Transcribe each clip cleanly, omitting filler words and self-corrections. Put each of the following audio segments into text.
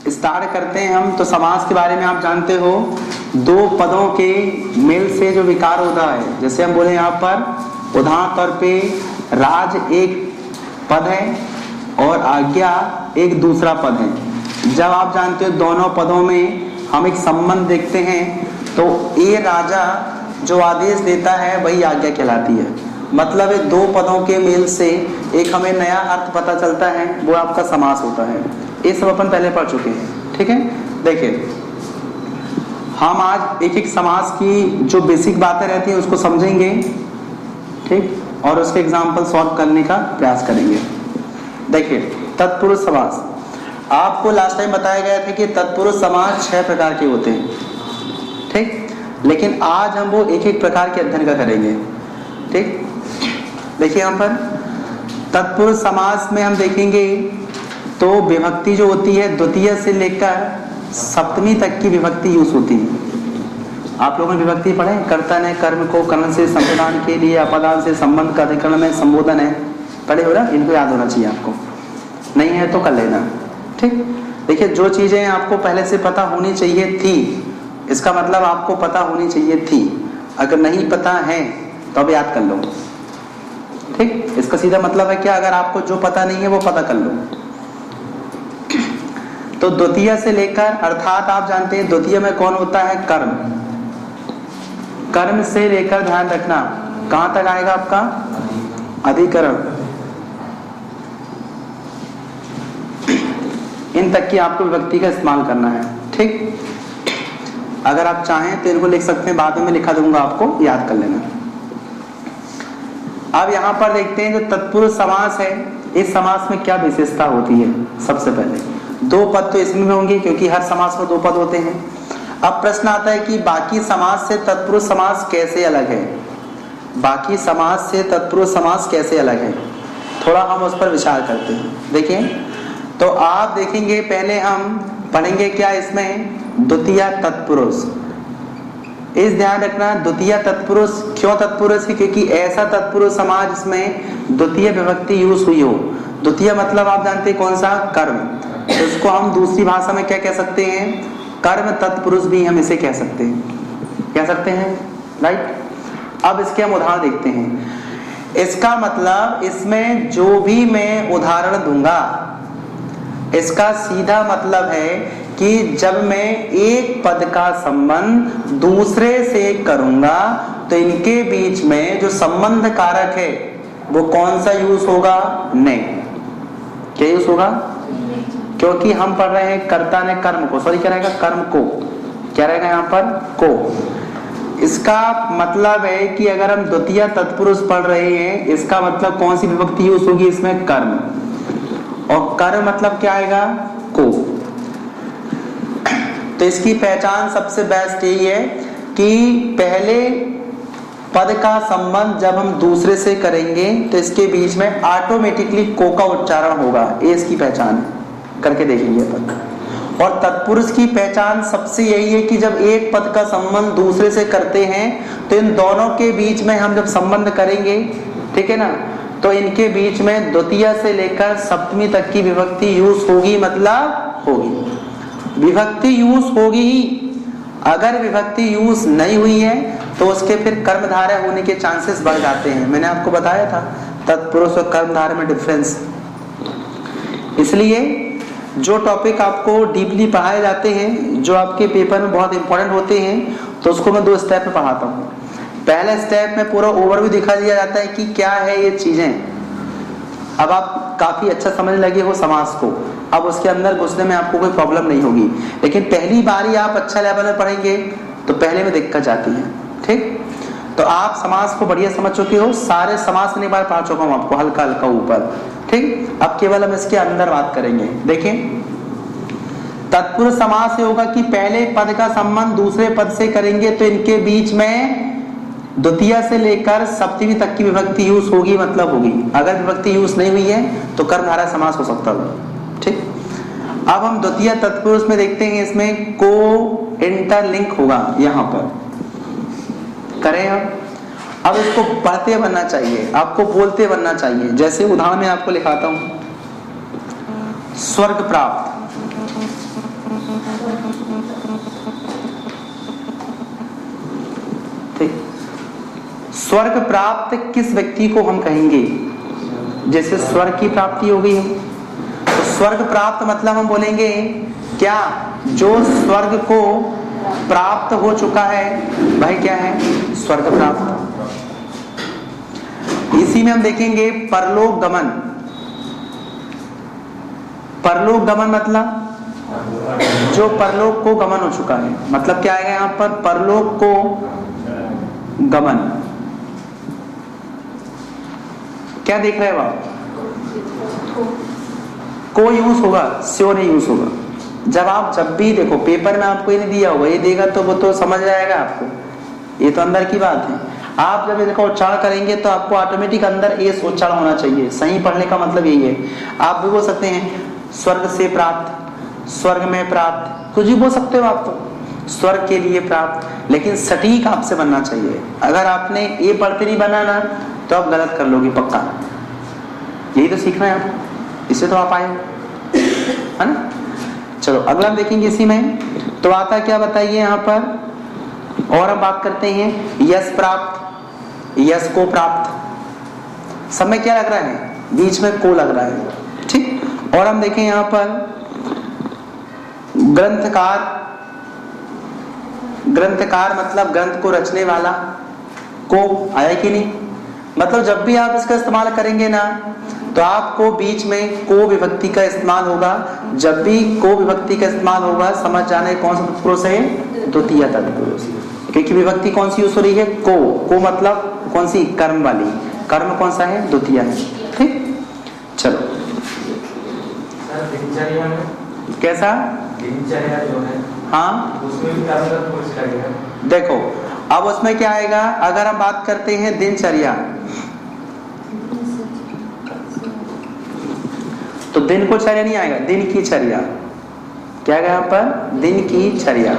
Start करते हैं हम। तो समास के बारे में आप जानते हो, दो पदों के मेल से जो विकार होता है, जैसे हम बोले यहाँ पर उदाहरण तौर पे राज एक पद है और आज्ञा एक दूसरा पद है। जब आप जानते हो दोनों पदों में हम एक संबंध देखते हैं, तो ये राजा जो आदेश देता है वही आज्ञा कहलाती है। मतलब है दो पदों के मेल से एक हमें नया अर्थ पता चलता है, वो आपका समास होता है। ये सब अपन पहले पढ़ चुके हैं, ठीक है। देखिए, हम आज एक एक समास की जो बेसिक बातें रहती हैं उसको समझेंगे, ठीक, और उसके एग्जाम्पल सॉल्व करने का प्रयास करेंगे। देखिए, तत्पुरुष समास, आपको लास्ट टाइम बताया गया था कि तत्पुरुष समास 6 प्रकार के होते हैं, ठीक। लेकिन आज हम वो एक एक प्रकार के अध्ययन का करेंगे, ठीक। देखिए यहाँ पर तत्पुरुष समास में हम देखेंगे तो विभक्ति जो होती है द्वितीय से लेकर सप्तमी तक की विभक्ति यूज होती है। आप लोगों ने विभक्ति पढ़े, कर्ता ने कर्म को कर्ण से संप्रदान के लिए अपदान से संबंध का अधिकरण में संबोधन है, पढ़े हो ना? इनको याद होना चाहिए आपको, नहीं है तो कर लेना, ठीक। देखिए, जो चीजें आपको पहले से पता होनी चाहिए थी, इसका मतलब आपको पता होनी चाहिए थी। अगर नहीं पता है तो अब याद कर लो, ठीक। इसका सीधा मतलब है क्या, अगर आपको जो पता नहीं है वो पता कर लो। तो द्वितीय से लेकर, अर्थात आप जानते हैं द्वितीय में कौन होता है, कर्म। कर्म से लेकर ध्यान रखना कहां तक आएगा आपका, अधिकरण, इन तक की आपको विभक्ति का इस्तेमाल करना है, ठीक। अगर आप चाहें तो इनको लिख सकते हैं, बाद में लिखा दूंगा, आपको याद कर लेना। अब यहाँ पर देखते हैं जो तत्पुरुष समास है, इस समास में क्या विशेषता होती है। सबसे पहले दो पद तो इसमें होंगे क्योंकि हर समास में दो पद होते हैं। अब प्रश्न आता है कि बाकी समास से तत्पुरुष समास कैसे अलग है, बाकी समास से तत्पुरुष समास कैसे अलग है, थोड़ा हम उस पर विचार करते हैं। देखिए, तो आप देखेंगे पहले हम पढ़ेंगे क्या इसमें, द्वितीय तत्पुरुष। इस ध्यान रखना, द्वितीय तत्पुरुष क्यों तत्पुरुष है, क्योंकि ऐसा तत्पुरुष समाज जिसमें द्वितीय विभक्ति यूज हुई हो। द्वितीय मतलब आप जानते हैं कौन सा, कर्म। तो इसको हम दूसरी भाषा में क्या कह सकते हैं, कर्म तत्पुरुष भी हम इसे कह सकते हैं, राइट। अब इसके हम उदाहरण देखते हैं। इसका मतलब इसमें जो भी मैं उदाहरण दूंगा, इसका सीधा मतलब है कि जब मैं एक पद का संबंध दूसरे से करूंगा तो इनके बीच में जो संबंध कारक है वो कौन सा यूज होगा, ने। क्या यूज होगा, क्योंकि हम पढ़ रहे हैं कर्ता ने कर्म को, सॉरी क्या रहेगा, कर्म को, क्या रहेगा यहाँ पर, को। इसका मतलब है कि अगर हम द्वितीय तत्पुरुष पढ़ रहे हैं, इसका मतलब कौन सी विभक्ति यूज होगी इसमें, कर्म। और कर्म मतलब क्या आएगा, को। तो इसकी पहचान सबसे बेस्ट यही है कि पहले पद का संबंध जब हम दूसरे से करेंगे तो इसके बीच में ऑटोमेटिकली को का उच्चारण होगा, ये इसकी पहचान है। करके देखेंगे अपन। और तत्पुरुष की पहचान सबसे यही है कि जब एक पद का संबंध दूसरे से करते हैं तो इन दोनों के बीच में हम जब संबंध करेंगे, ठीक है ना, तो इनके बीच में द्वितीय से लेकर सप्तमी तक की विभक्ति यूज होगी, मतलब होगी, विभक्ति यूज होगी ही। अगर विभक्ति यूज नहीं हुई है तो उसके फिर कर्मधारय होने के चांसेस बढ़ जाते हैं। मैंने आपको बताया था तत्पुरुष और कर्मधारय में डिफरेंस। इसलिए जो टॉपिक आपको डीपली पढ़ाए जाते हैं, जो आपके पेपर में बहुत इंपॉर्टेंट होते हैं, तो उसको मैं 2 स्टेप में पढ़ाता हूँ। पहले स्टेप में पूरा ओवरव्यू दिखा दिया जाता है कि क्या है ये चीजें। अब आप काफी अच्छा समझने लगे हो समास को, अब उसके अंदर घुसने में आपको कोई प्रॉब्लम नहीं होगी। लेकिन पहली बार ही आप अच्छा लेवल में पढ़ेंगे तो पहले में दिक्कत जाती है, ठीक। तो आप समास को बढ़िया समझ चुके हो, सारे समास में एक बार पढ़ा चुका हूं आपको हल्का हल्का ऊपर, ठीक। अब केवल हम इसके अंदर बात करेंगे। देखें, तत्पुरुष समास से होगा कि पहले पद का संबंध दूसरे पद से करेंगे तो इनके बीच में द्वितीय से लेकर सप्तमी तक की विभक्ति यूज होगी, मतलब होगी। अगर विभक्ति यूज नहीं हुई है तो कर्मधारय समास हो सकता है, ठीक। अब हम द्वितीय तत्पुरुष में देखते हैं, इसमें को इंटरलिंक होगा, यहां पर करें हम। अब इसको पढ़ते बनना चाहिए, आपको बोलते बनना चाहिए। जैसे उदाहरण में आपको लिखाता हूं, स्वर्ग प्राप्त, स्वर्ग प्राप्त किस व्यक्ति को हम कहेंगे? जैसे स्वर्ग की प्राप्ति हो गई है, तो स्वर्ग प्राप्त मतलब हम बोलेंगे क्या? जो स्वर्ग को प्राप्त हो चुका है, भाई क्या है? स्वर्ग प्राप्त। इसी में हम देखेंगे परलोक गमन। परलोक गमन मतलब जो परलोक को गमन हो चुका है, मतलब क्या आएगा यहाँ पर? परलोक को गमन। क्या देख रहे हो आप? को यूज होगा, स्योर नहीं यूज होगा। जब भी देखो पेपर में आपको ये नहीं दिया होगा, ये देगा तो वो तो समझ जाएगा आपको, ये तो अंदर की बात है। आप जब इसका उच्चारण करेंगे तो आपको ऑटोमेटिक अंदर एस उच्चारण होना चाहिए। सही पढ़ने का मतलब यही है। आप भी बोल सकते हैं स्वर्ग से प्राप्त, स्वर्ग में प्राप्त, कुछ भी बोल सकते हो आप, तो स्वर्ग के लिए प्राप्त, लेकिन सटीक आपसे बनना चाहिए। अगर आपने ये पढ़ते नहीं बना ना तो आप गलत कर लोगे पक्का। यही तो सीखना है आपको, इससे तो आप आए है ना। चलो अगला हम देखेंगे इसी में, तो आता क्या बताइए यहाँ पर। और हम बात करते हैं यश प्राप्त, यश को प्राप्त। सब में क्या लग रहा है? बीच में को लग रहा है, ठीक। और हम देखें यहाँ पर ग्रंथकार। ग्रंथकार मतलब ग्रंथ को रचने वाला, को आया कि नहीं? मतलब जब भी आप इसका इस्तेमाल करेंगे ना तो आपको बीच में को विभक्ति का इस्तेमाल होगा। जब भी को विभक्ति का इस्तेमाल होगा समझ जाने कौन सा तत्पुरुष है? द्वितीय तत्पुरुष। क्योंकि विभक्ति कौन सी यूज हो रही है? को मतलब कौन सी? कर्म वाली। कर्म कौन सा है? द्वितीय है, ठीक। चलो दिनचर्या में कैसा? दिनचर्या जो है, हाँ उसमें भी कर्म तत्पुरुष लगेगा। देखो अब उसमें क्या आएगा? अगर हम बात करते हैं दिनचर्या, तो दिन को चर्या नहीं आएगा, दिन की चर्या। क्या आएगा यहाँ पर? दिन की चर्या,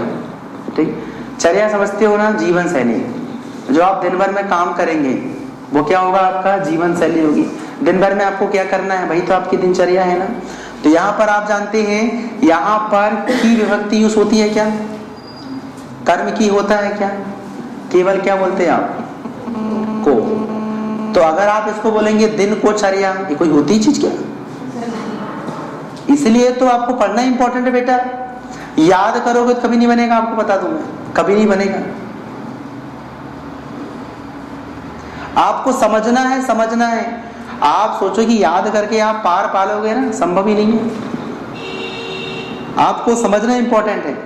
ठीक। चर्या समझते हो ना? जीवन शैली। जो आप दिन भर में काम करेंगे वो क्या होगा? आपका जीवन शैली होगी। दिन भर में आपको क्या करना है, वही तो आपकी दिनचर्या है ना। तो यहाँ पर आप जानते हैं यहाँ पर की विभक्ति यूज होती है क्या? कर्म की होता है क्या? केवल क्या बोलते हैं आप? को। तो अगर आप इसको बोलेंगे दिन को चर्या, ये कोई होती चीज क्या? इसलिए तो आपको पढ़ना इंपॉर्टेंट है बेटा। याद करोगे तो कभी नहीं बनेगा, आपको बता दूं मैं, कभी नहीं बनेगा। आपको समझना है, समझना है। आप सोचो कि याद करके आप पार पालोगे ना, संभव ही नहीं है। आपको समझना इंपॉर्टेंट है।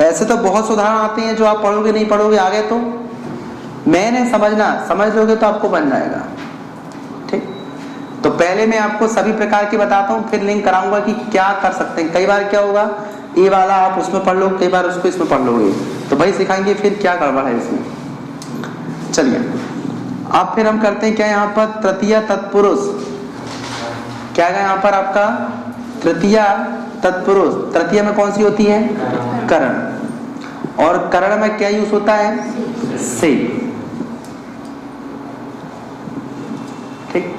ऐसे तो बहुत उदाहरण आते हैं जो आप पढ़ोगे नहीं पढ़ोगे आगे, तो मैंने समझना, समझ लोगे तो आपको बन जाएगा, ठीक। तो पहले मैं आपको सभी प्रकार की बताता हूँ, फिर लिंक कराऊंगा कि क्या कर सकते हैं। कई बार क्या होगा, ये वाला आप उसमें पढ़ लो, कई बार उसको इसमें पढ़ लोगे, तो भाई सिखाएंगे फिर क्या गड़बड़ है इसमें। चलिए अब फिर हम करते हैं क्या यहाँ पर? तृतीय तत्पुरुष। क्या है यहाँ पर आपका? तृतीय तत्पुरुष। तृतीय में कौन सी होती है? करण। और करण में क्या यूज होता है? से, ठीक।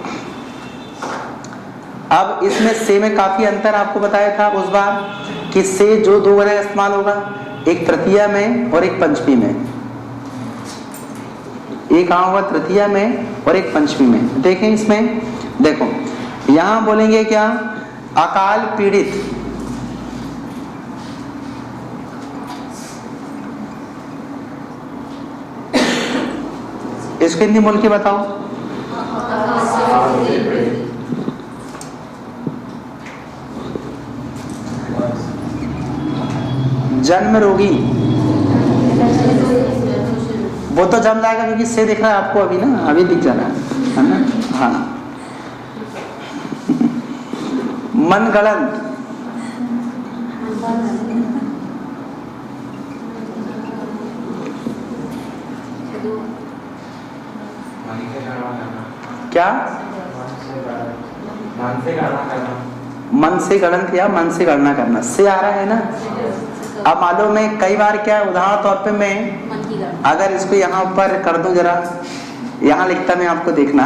अब इसमें से में काफी अंतर आपको बताया था उस बार कि से जो दो जगह इस्तेमाल होगा, एक तृतीया में और एक पंचमी में। एक कहाँ होगा? तृतीया में और एक पंचमी में। देखें इसमें, देखो यहां बोलेंगे क्या? अकाल पीड़ित। इसको हिंदी बोल के बताओ। जन्म रोगी, वो तो जम जाएगा क्योंकि से दिख रहा है आपको अभी ना, अभी दिख जा रहा है ना। हाँ। मनगढ़ंत, क्या? मन से गणन या मन से गणना करना, से आ रहा है ना। अब मालूम है कई बार क्या, उदाहरण तौर पे मैं अगर इसको यहाँ पर कर दूं, जरा यहाँ लिखता मैं आपको देखना,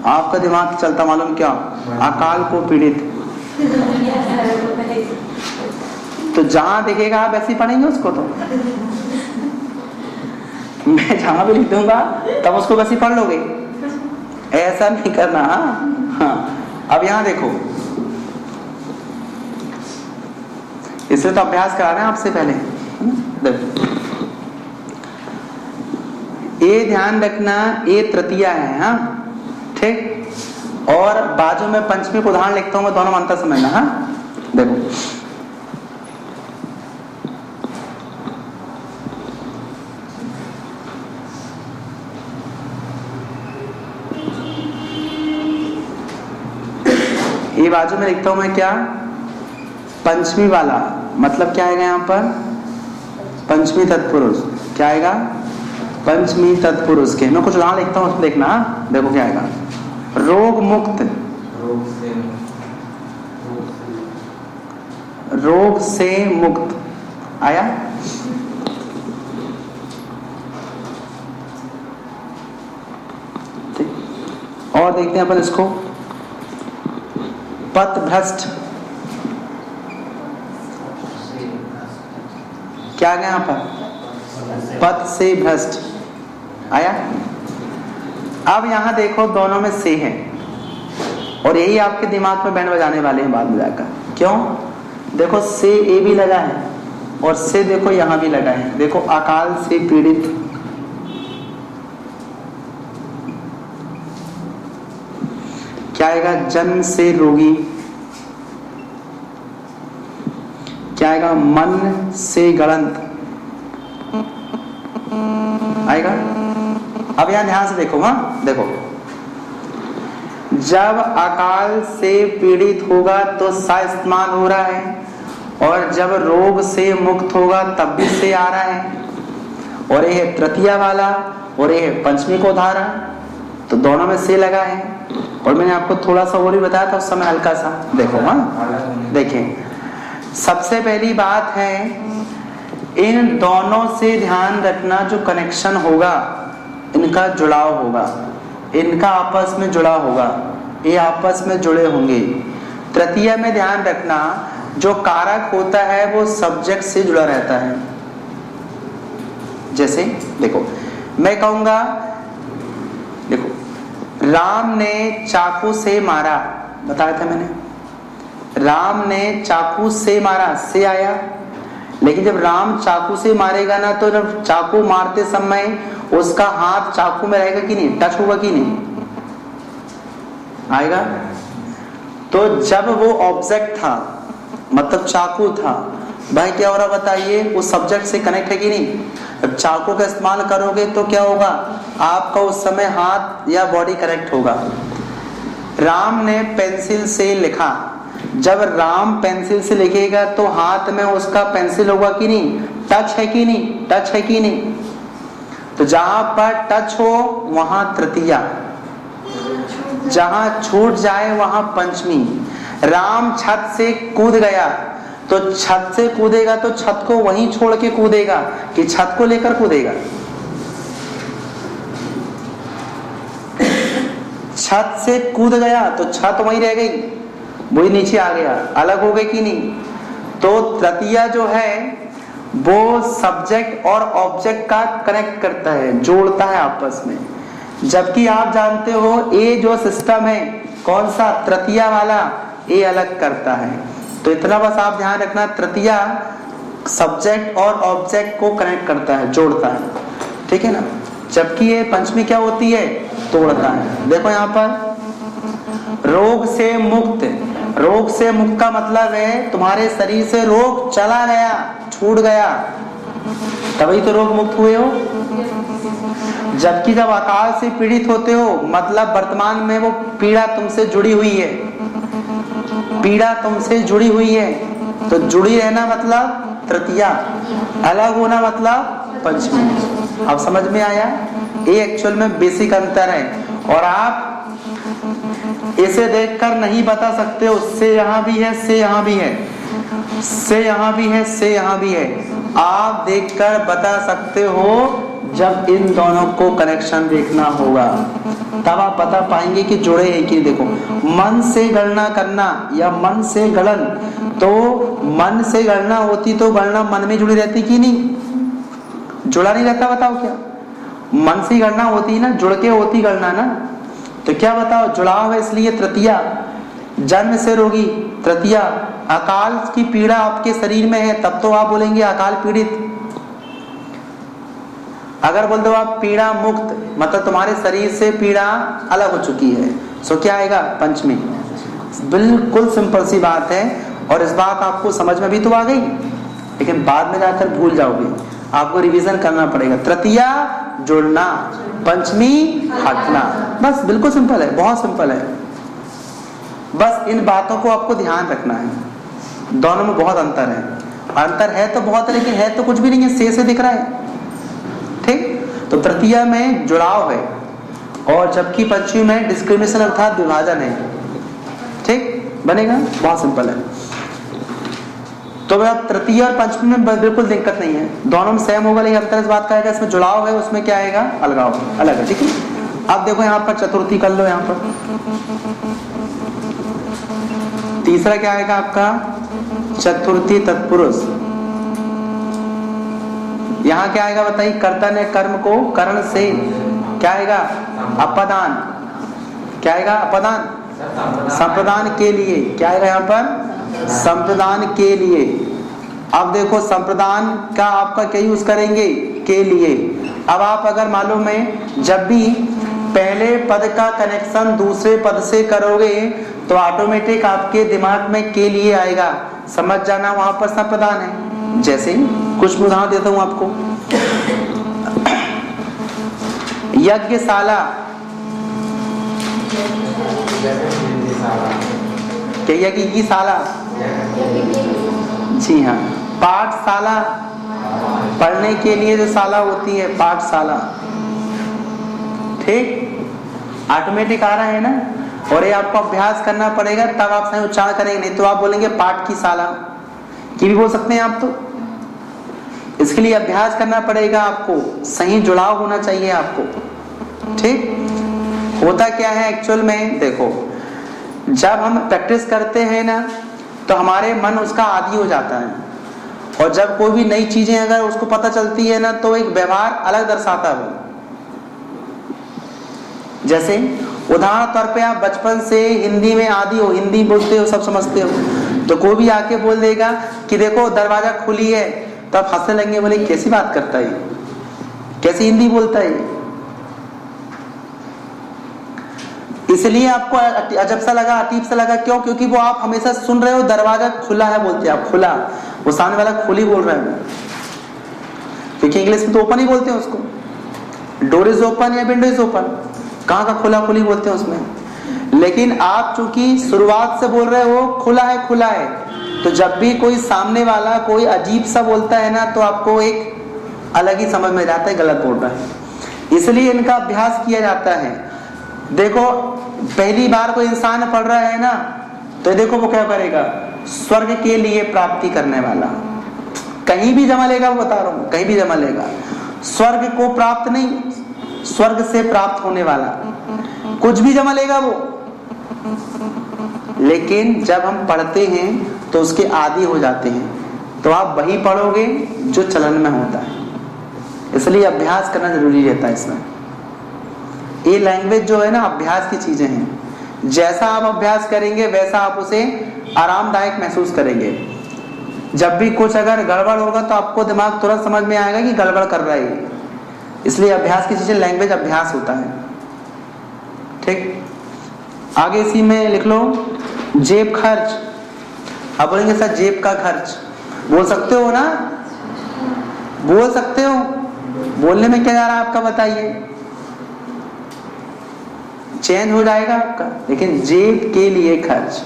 आपका दिमाग चलता मालूम क्या? अकाल को पीड़ित। तो जहां देखेगा आप ऐसे ही पढ़ेंगे उसको। तो मैं जहां भी लिख दूंगा तब उसको बस ही पढ़ लोगे, ऐसा नहीं करना। हाँ, अब यहां देखो, इसलिए तो अभ्यास करा रहे हैं आपसे पहले। देखो, ये ध्यान रखना, ये तृतीया है। हाँ ठीक, और बाजू में पंचमी को उदाहरण लिखता हूं मैं, दोनों में अंतर समझना। हाँ देखो, ये बाजू में लिखता हूं मैं क्या, पंचमी वाला, मतलब क्या आएगा यहाँ पर, पंचमी तत्पुरुष। क्या आएगा, पंचमी तत्पुरुष के। मैं कुछ उदाहरण लिखता हूं, उसमें देखना। देखो क्या आएगा, रोग मुक्त, रोग से मुक्त आया। ठीक, और देखते हैं अपन इसको, पथ भ्रष्ट। क्या आ गया यहाँ पर, पथ से भ्रष्ट आया। अब यहां देखो, दोनों में से है, और यही आपके दिमाग में बैंड बजाने वाले हैं बाद में जाकर। क्यों, देखो से ए भी लगा है, और से देखो यहां भी लगा है। देखो, अकाल से पीड़ित, क्या आएगा, जन्म से रोगी। क्या आएगा, मन से गलंत आएगा। अब यहां ध्यान से देखो। हाँ देखो, जब अकाल से पीड़ित होगा तो सा इस्तेमाल हो रहा है, और जब रोग से मुक्त होगा तब भी से आ रहा है, और ये है तृतीया वाला, और ये है पंचमी को उदाहरण, तो दोनों में से लगा है। और मैंने आपको थोड़ा सा और भी बताया था उस समय, हल्का सा। देखो, हाँ देखें, सबसे पहली बात है, इन दोनों से ध्यान रखना, जो कनेक्शन होगा, इनका जुड़ाव होगा, इनका आपस में जुड़ा होगा, ये आपस में जुड़े होंगे। तृतीया में ध्यान रखना, जो कारक होता है वो सब्जेक्ट से जुड़ा रहता है। जैसे देखो, मैं कहूंगा, देखो, राम ने चाकू से मारा, बताया था मैंने, राम ने चाकू से मारा, से आया। लेकिन जब राम चाकू से मारेगा ना, तो जब चाकू मारते समय उसका हाथ चाकू में रहेगा कि नहीं, टच होगा कि नहीं, आएगा। तो जब वो ऑब्जेक्ट था, मतलब चाकू था, भाई क्या हो रहा बताइए, वो सब्जेक्ट से कनेक्ट है कि नहीं। जब चाकू का इस्तेमाल करोगे तो क्या होगा, आपका उस समय हाथ या बॉडी कनेक्ट होगा। राम ने पेंसिल से लिखा, जब राम पेंसिल से लिखेगा तो हाथ में उसका पेंसिल होगा कि नहीं, टच है कि नहीं, टच है कि नहीं। तो जहां पर टच हो वहां तृतीया, जहां छूट जाए वहां पंचमी। राम छत से कूद गया, तो छत से कूदेगा तो छत को वहीं छोड़ के कूदेगा कि छत को लेकर कूदेगा। छत से कूद गया तो छत वहीं रह गई, वही नीचे आ गया, अलग हो गए कि नहीं। तो तृतीया जो है वो सब्जेक्ट और ऑब्जेक्ट का कनेक्ट करता है, जोड़ता है आपस में। जबकि आप जानते हो ये जो सिस्टम है, कौन सा, तृतीया वाला, ये अलग करता है। तो इतना बस आप ध्यान रखना, तृतीया सब्जेक्ट और ऑब्जेक्ट को कनेक्ट करता है, जोड़ता है, ठीक है ना। जबकि ये पंचमी क्या होती है, तोड़ता है। देखो यहाँ पर रोग से मुक्त, रोग से मुक्त का मतलब है तुम्हारे शरीर से रोग चला गया, छूट गया, तभी तो रोग मुक्त हुए हो। जबकि जब अकाल से पीड़ित होते हो, मतलब वर्तमान में वो पीड़ा तुमसे जुड़ी हुई है, पीड़ा तुमसे जुड़ी हुई है। तो जुड़ी रहना मतलब तृतीया, अलग होना मतलब पंचमी। अब समझ में आया, ये एक्चुअल में बेसिक अंतर है। और आप इसे देखकर नहीं बता सकते हो, से यहाँ भी है, से यहाँ भी है, से यहाँ भी है, से यहाँ भी है। आप देखकर बता सकते हो जब इन दोनों को कनेक्शन देखना होगा, तब आप बता पाएंगे कि जुड़े हैं कि। देखो, मन से गणना करना या मन से गणन, तो मन से गणना होती तो गणना मन में जुड़ी रहती कि नहीं, जुड़ा नहीं रहता, बताओ क्या। मन से गणना होती ना, जुड़ के होती गणना ना। तो क्या बताओ, जुड़ाव है इसलिए तृतीया, जन्म से रोगी तृतीया, अकाल की पीड़ा आपके शरीर में है तब तो आप बोलेंगे अकाल पीड़ित। अगर बोल दो आप पीड़ा मुक्त, मतलब तुम्हारे शरीर से पीड़ा अलग हो चुकी है, सो क्या आएगा, पंचमी। बिल्कुल सिंपल सी बात है, और इस बात आपको समझ में भी तो आ गई, लेकिन बाद में जाकर भूल जाओगे, आपको रिवीजन करना पड़ेगा। तृतीया जुड़ना, पंचमी हटना, बस बिल्कुल सिंपल है, बहुत सिंपल है। बस इन बातों को आपको ध्यान रखना है, दोनों में बहुत अंतर है। अंतर है तो बहुत है, लेकिन है तो कुछ भी नहीं है, से दिख रहा है। ठीक, तो तृतीया में जुड़ाव है, और जबकि पंचमी में डिस्क्रिमिनेशन अर्थात विभाजन है। ठीक बनेगा, बहुत सिंपल है। तो अब तृतीय और पंचमी में बिल्कुल दिक्कत नहीं है, दोनों में सेम होगा, लेकिन अंतर इस बात का है कि इसमें जुड़ाव है, उसमें क्या आएगा, अलगाव, अलग है। ठीक है, अब देखो यहाँ पर चतुर्थी कर लो, यहाँ पर तीसरा क्या आएगा आपका, चतुर्थी तत्पुरुष। यहाँ क्या आएगा बताइए, कर्ता ने कर्म को करण से क्या आएगा, अपदान, क्या आएगा, अपदान, संप्रदान के लिए, क्या आएगा यहाँ पर, संप्रदान के लिए। अब देखो संप्रदान का आपका क्या यूज करेंगे, के लिए। अब आप अगर मालूम है, जब भी पहले पद का कनेक्शन दूसरे पद से करोगे तो ऑटोमेटिक आपके दिमाग में के लिए आएगा, समझ जाना वहां पर संप्रदान है। जैसे कुछ उदाहरण देता हूं आपको, यज्ञशाला, क्या यज्ञ की शाला, जी हाँ, पाठशाला, पढ़ने के लिए जो शाला होती है, पाठशाला। ठीक, ऑटोमेटिक आ रहा है ना, और ये आपको अभ्यास करना पड़ेगा, तब आप सही उच्चारण करेंगे, नहीं तो आप बोलेंगे पाठ की शाला की भी बोल सकते हैं आप। तो इसके लिए अभ्यास करना पड़ेगा, आपको सही जुड़ाव होना चाहिए आपको। ठीक, होता क्या है एक्चुअल में, देखो जब हम प्रैक्टिस करते हैं ना तो हमारे मन उसका आदी हो जाता है, और जब कोई भी नई चीजें अगर उसको पता चलती है ना तो एक व्यवहार अलग दर्शाता है। जैसे उदाहरण तौर पे आप बचपन से हिंदी में आदी हो, हिंदी बोलते हो, सब समझते हो, तो कोई भी आके बोल देगा कि देखो दरवाजा खुली है, तो आप हंसने लगेंगे, बोले कैसी बात करता है, कैसी हिंदी बोलता है। इसलिए आपको अजब सा लगा, अजीब सा लगा, क्यों, क्योंकि वो आप हमेशा सुन रहे हो दरवाजा खुला है बोलते हैं आप, खुला, वो सामने वाला खुली बोल रहा है, क्योंकि इंग्लिश में तो ओपन ही बोलते हैं उसको, डोर इज ओपन या विंडो इज ओपन, कहाँ का खुला खुली बोलते हैं उसमें। लेकिन आप चूंकि शुरुआत से बोल रहे हो खुला है खुला है, तो जब भी कोई सामने वाला कोई अजीब सा बोलता है ना तो आपको एक अलग ही समझ में जाता है गलत बोल रहा है। इसलिए इनका अभ्यास किया जाता है। देखो पहली बार कोई इंसान पढ़ रहा है ना, तो देखो वो क्या करेगा, स्वर्ग के लिए प्राप्ति करने वाला, कहीं भी जमा लेगा, वो बता रहा हूं, कहीं भी जमा लेगा, स्वर्ग को प्राप्त नहीं, स्वर्ग से प्राप्त होने वाला, कुछ भी जमा लेगा वो। लेकिन जब हम पढ़ते हैं तो उसके आदी हो जाते हैं, तो आप वही पढ़ोगे जो चलन में होता है। इसलिए अभ्यास करना जरूरी रहता है इसमें। ये लैंग्वेज जो है ना, अभ्यास की चीजें हैं, जैसा आप अभ्यास करेंगे वैसा आप उसे आरामदायक महसूस करेंगे। जब भी कुछ अगर गड़बड़ होगा तो आपको दिमाग तुरंत समझ में आएगा कि गड़बड़ कर रहा है। इसलिए अभ्यास की चीजें, लैंग्वेज अभ्यास होता है। ठीक, आगे इसी में लिख लो जेब खर्च। आप बोलेंगे सर जेब का खर्च, बोल सकते हो ना, बोल सकते हो, बोलने में क्या जा रहा है आपका, बताइए, चेंज हो जाएगा आपका, लेकिन जेब के लिए खर्च।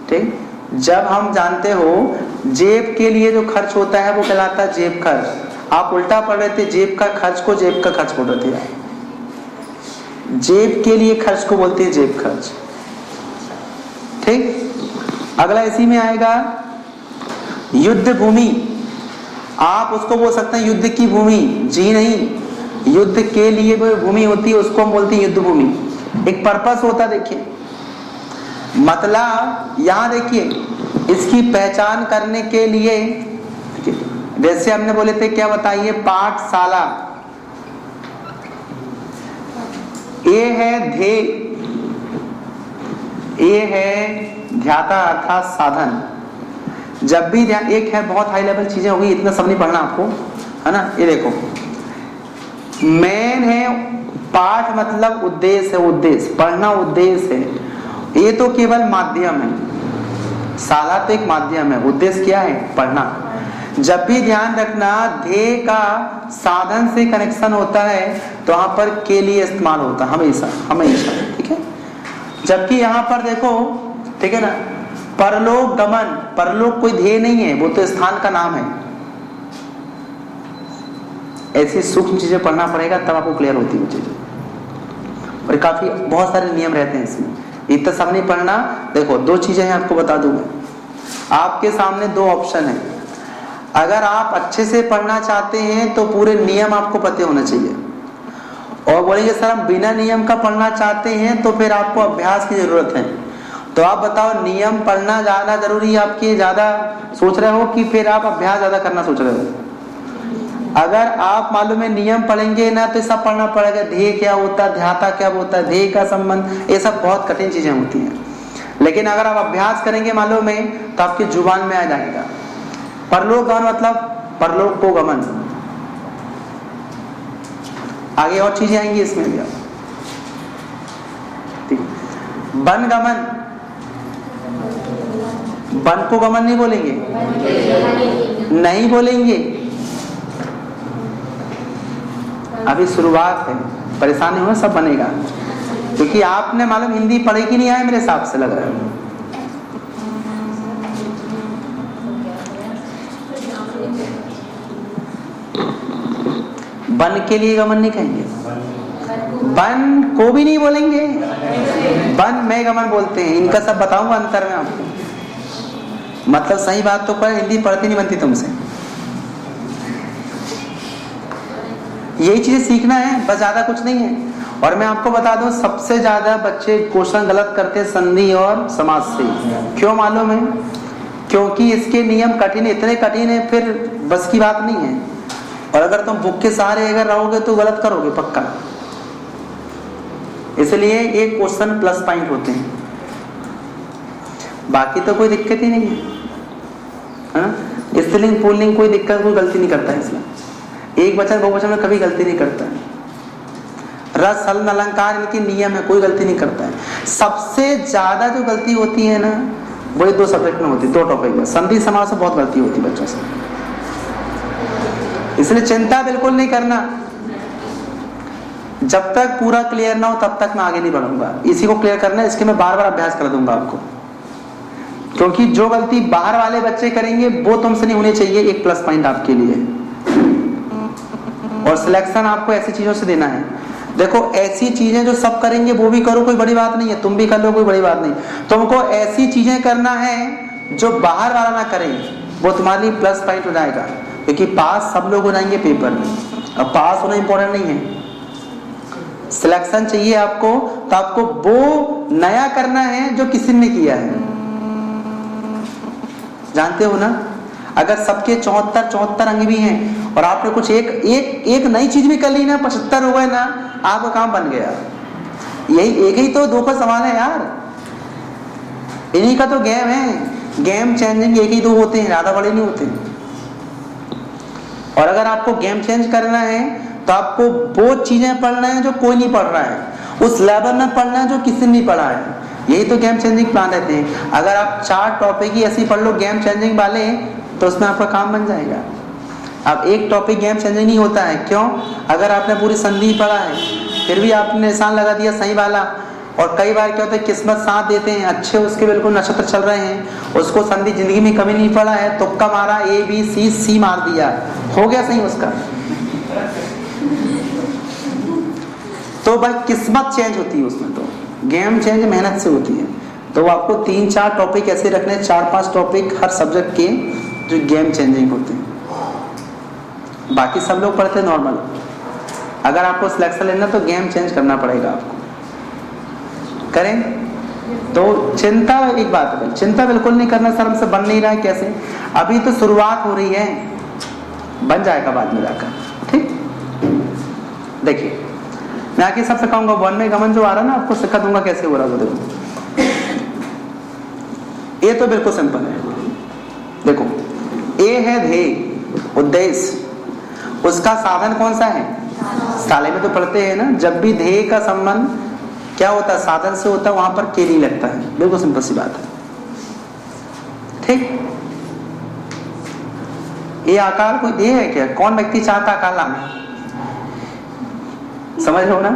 ठीक, जब हम जानते हो जेब के लिए जो खर्च होता है वो कहलाता है जेब खर्च। आप उल्टा पढ़ रहे थे, जेब का खर्च को जेब का खर्च बोल रहे थे आप, जेब के लिए खर्च को बोलते हैं जेब खर्च। ठीक, अगला इसी में आएगा युद्ध भूमि। आप उसको बोल सकते हैं युद्ध की भूमि, जी नहीं, युद्ध के लिए कोई भूमि होती है उसको हम बोलते हैं युद्ध भूमि। एक पर्पस होता है, देखिए मतलब यहां देखिए, इसकी पहचान करने के लिए, जैसे हमने बोले थे क्या बताइए, पाठशाला, ए है ध्येय, ए है ध्याता अर्थात साधन। जब भी ध्यान, एक है बहुत हाई लेवल चीजें होगी, इतना सब नहीं पढ़ना आपको, है ना। ये देखो, मेन है पाठ मतलब उद्देश्य है, उद्देश्य पढ़ना उद्देश्य है। ये तो केवल माध्यम है, शाला तो एक माध्यम है, उद्देश्य क्या है? पढ़ना। जब भी ध्यान रखना ध्येय का साधन से कनेक्शन होता है तो वहां पर के लिए इस्तेमाल होता है हमेशा हमेशा, ठीक है। जबकि यहाँ पर देखो, ठीक है ना, परलोक गमन, परलोक कोई ध्येय नहीं है, वो तो स्थान का नाम है। ऐसी सूक्ष्म चीजें पढ़ना पड़ेगा तब आपको क्लियर होती है चीजें, और काफी बहुत सारे नियम रहते हैं इसमें, इतना सब नहीं पढ़ना। देखो, दो चीजें हैं आपको बता दूं मैं, आपके सामने दो ऑप्शन है। अगर आप अच्छे से पढ़ना चाहते हैं तो पूरे नियम आपको पते होने चाहिए, और बोलेंगे सर हम बिना नियम का पढ़ना चाहते हैं तो फिर आपको अभ्यास की जरूरत है। तो आप बताओ, नियम पढ़ना ज्यादा जरूरी है आपके, ज्यादा सोच रहे हो, कि फिर आप अभ्यास ज्यादा करना सोच रहे हो? अगर आप मालूम है नियम पढ़ेंगे ना तो सब पढ़ना पड़ेगा, ध्येय क्या होता है, ध्याता क्या होता है, ध्येय का संबंध, ये सब बहुत कठिन चीजें होती हैं। लेकिन अगर आप अभ्यास करेंगे मालूम है तो आपकी जुबान में आ जाएगा। परलोक गमन मतलब परलोक को गमन, आगे और चीजें आएंगी इसमें भी। ठीक, वन गमन, वन को गमन नहीं बोलेंगे, नहीं बोलेंगे, अभी शुरुआत है, परेशानी हो सब बनेगा, क्योंकि आपने मालूम हिंदी पढ़े कि नहीं आए मेरे हिसाब से लग रहा है। वन के लिए गमन नहीं कहेंगे, वन को भी नहीं बोलेंगे, वन में गमन बोलते हैं। इनका सब बताऊंगा अंतर में आपको, मतलब सही बात तो पर हिंदी पढ़ती नहीं बनती तुमसे, यही चीजें सीखना है बस, ज्यादा कुछ नहीं है। और मैं आपको बता दूं, सबसे ज्यादा बच्चे क्वेश्चन गलत करते हैं संधि और समास से। क्यों मालूम है? क्योंकि इसके नियम कठिन, इतने कठिन है फिर बस की बात नहीं है, और अगर तुम बुक के सहारे अगर रहोगे तो गलत करोगे पक्का। इसलिए ये क्वेश्चन प्लस पॉइंट होते हैं, बाकी तो कोई दिक्कत ही नहीं है। स्त्रीलिंग पुल्लिंग कोई दिक्कत, कोई गलती नहीं करता है इसमें, एक वचन बहुवचन में कभी गलती नहीं करता है। रस हल अलंकार इनके नियम है, कोई गलती नहीं करता है। सबसे ज्यादा जो गलती होती है ना वही दो सब्जेक्ट में होती है, दो टॉपिक में, संधि समास में बहुत गलती होती है बच्चों से। इसलिए चिंता बिल्कुल नहीं करना, जब तक पूरा क्लियर ना हो तब तक मैं आगे नहीं बढ़ूंगा। इसी को क्लियर करना है, इसके मैं बार बार अभ्यास कर दूंगा आपको, क्योंकि जो गलती बाहर वाले बच्चे करेंगे वो तुमसे नहीं होनी चाहिए, एक प्लस पॉइंट आपके लिए। और सिलेक्शन आपको ऐसी चीजों से देना है। देखो, ऐसी चीजें जो सब करेंगे वो भी करो, कोई बड़ी बात नहीं है, तुम भी कर लो, कोई बड़ी बात नहीं। तुमको ऐसी चीजें करना है जो बाहर वाला ना करे, वो तुम्हारे लिए प्लस पॉइंट हो जाएगा, क्योंकि पास सब लोग हो जाएंगे पेपर में। अब पास होना इंपॉर्टेंट नहीं है, सिलेक्शन चाहिए आपको, तो आपको वो नया करना है जो किसी ने किया है। जानते हो ना, अगर सबके 74 अंग भी हैं और आपने कुछ एक नई चीज भी कर ली ना, 75 हो गए ना, आपका काम बन गया। यही एक ही तो दो का सवाल है यार, इन्हीं का तो गेम है, गेम चेंजिंग एक ही दो होते हैं, ज्यादा बड़े नहीं होते। और अगर आपको गेम चेंज करना है तो आपको वो चीजें पढ़ना है जो कोई नहीं पढ़ रहा है, उस लेवल में पढ़ना है जो किसी ने नहीं पढ़ा है। यही तो गेम चेंजिंग प्लान रहते हैं। अगर आप 4 टॉपिक ही ऐसे पढ़ लो गेम चेंजिंग वाले, तो उसमें आपका काम बन जाएगा। अब एक टॉपिक गेम चेंजिंग नहीं होता है, क्यों? अगर आपने पूरी संधि पढ़ा है फिर भी आपने निशान लगा दिया सही वाला, और कई बार क्या होता है किस्मत साथ देते हैं, अच्छे उसके बिल्कुल नक्षत्र चल रहे हैं, उसको संधि जिंदगी में कभी नहीं पढ़ा है, तुक्का मारा, A B C C मार दिया, हो गया सही उसका। तो भाई किस्मत चेंज होती है उसमें, तो गेम चेंज मेहनत से होती है। तो आपको 3-4 टॉपिक ऐसे रखने, 4-5 टॉपिक हर सब्जेक्ट के जो गेम चेंजिंग होते हैं, बाकी सब लोग पढ़ते हैं नॉर्मल। अगर आपको सिलेक्शन लेना तो गेम चेंज करना पड़ेगा आपको, करें तो चिंता, एक बात है, चिंता बिल्कुल नहीं करना, सर हमसे बन नहीं रहा है, कैसे? अभी तो शुरुआत हो रही है, बन जाएगा बाद में जाकर। ठीक, देखिए मैं आके सब सिखाऊंगा। वन में गमन जो आ रहा है ना, आपको सिखा दूंगा कैसे हो रहा है वो। देखो ये तो बिल्कुल सिंपल है। देखो ए है ध्येय, उद्देश्य, उसका साधन कौन सा है? साले में तो पढ़ते हैं ना, जब भी ध्येय का संबंध क्या होता है? साधन से होता है, वहां पर के नहीं लगता है। बिल्कुल सिंपल सी बात है। ठीक, ये आकार कोई ध्येय है क्या? कौन व्यक्ति चाहता आकार लाना? समझ लो ना,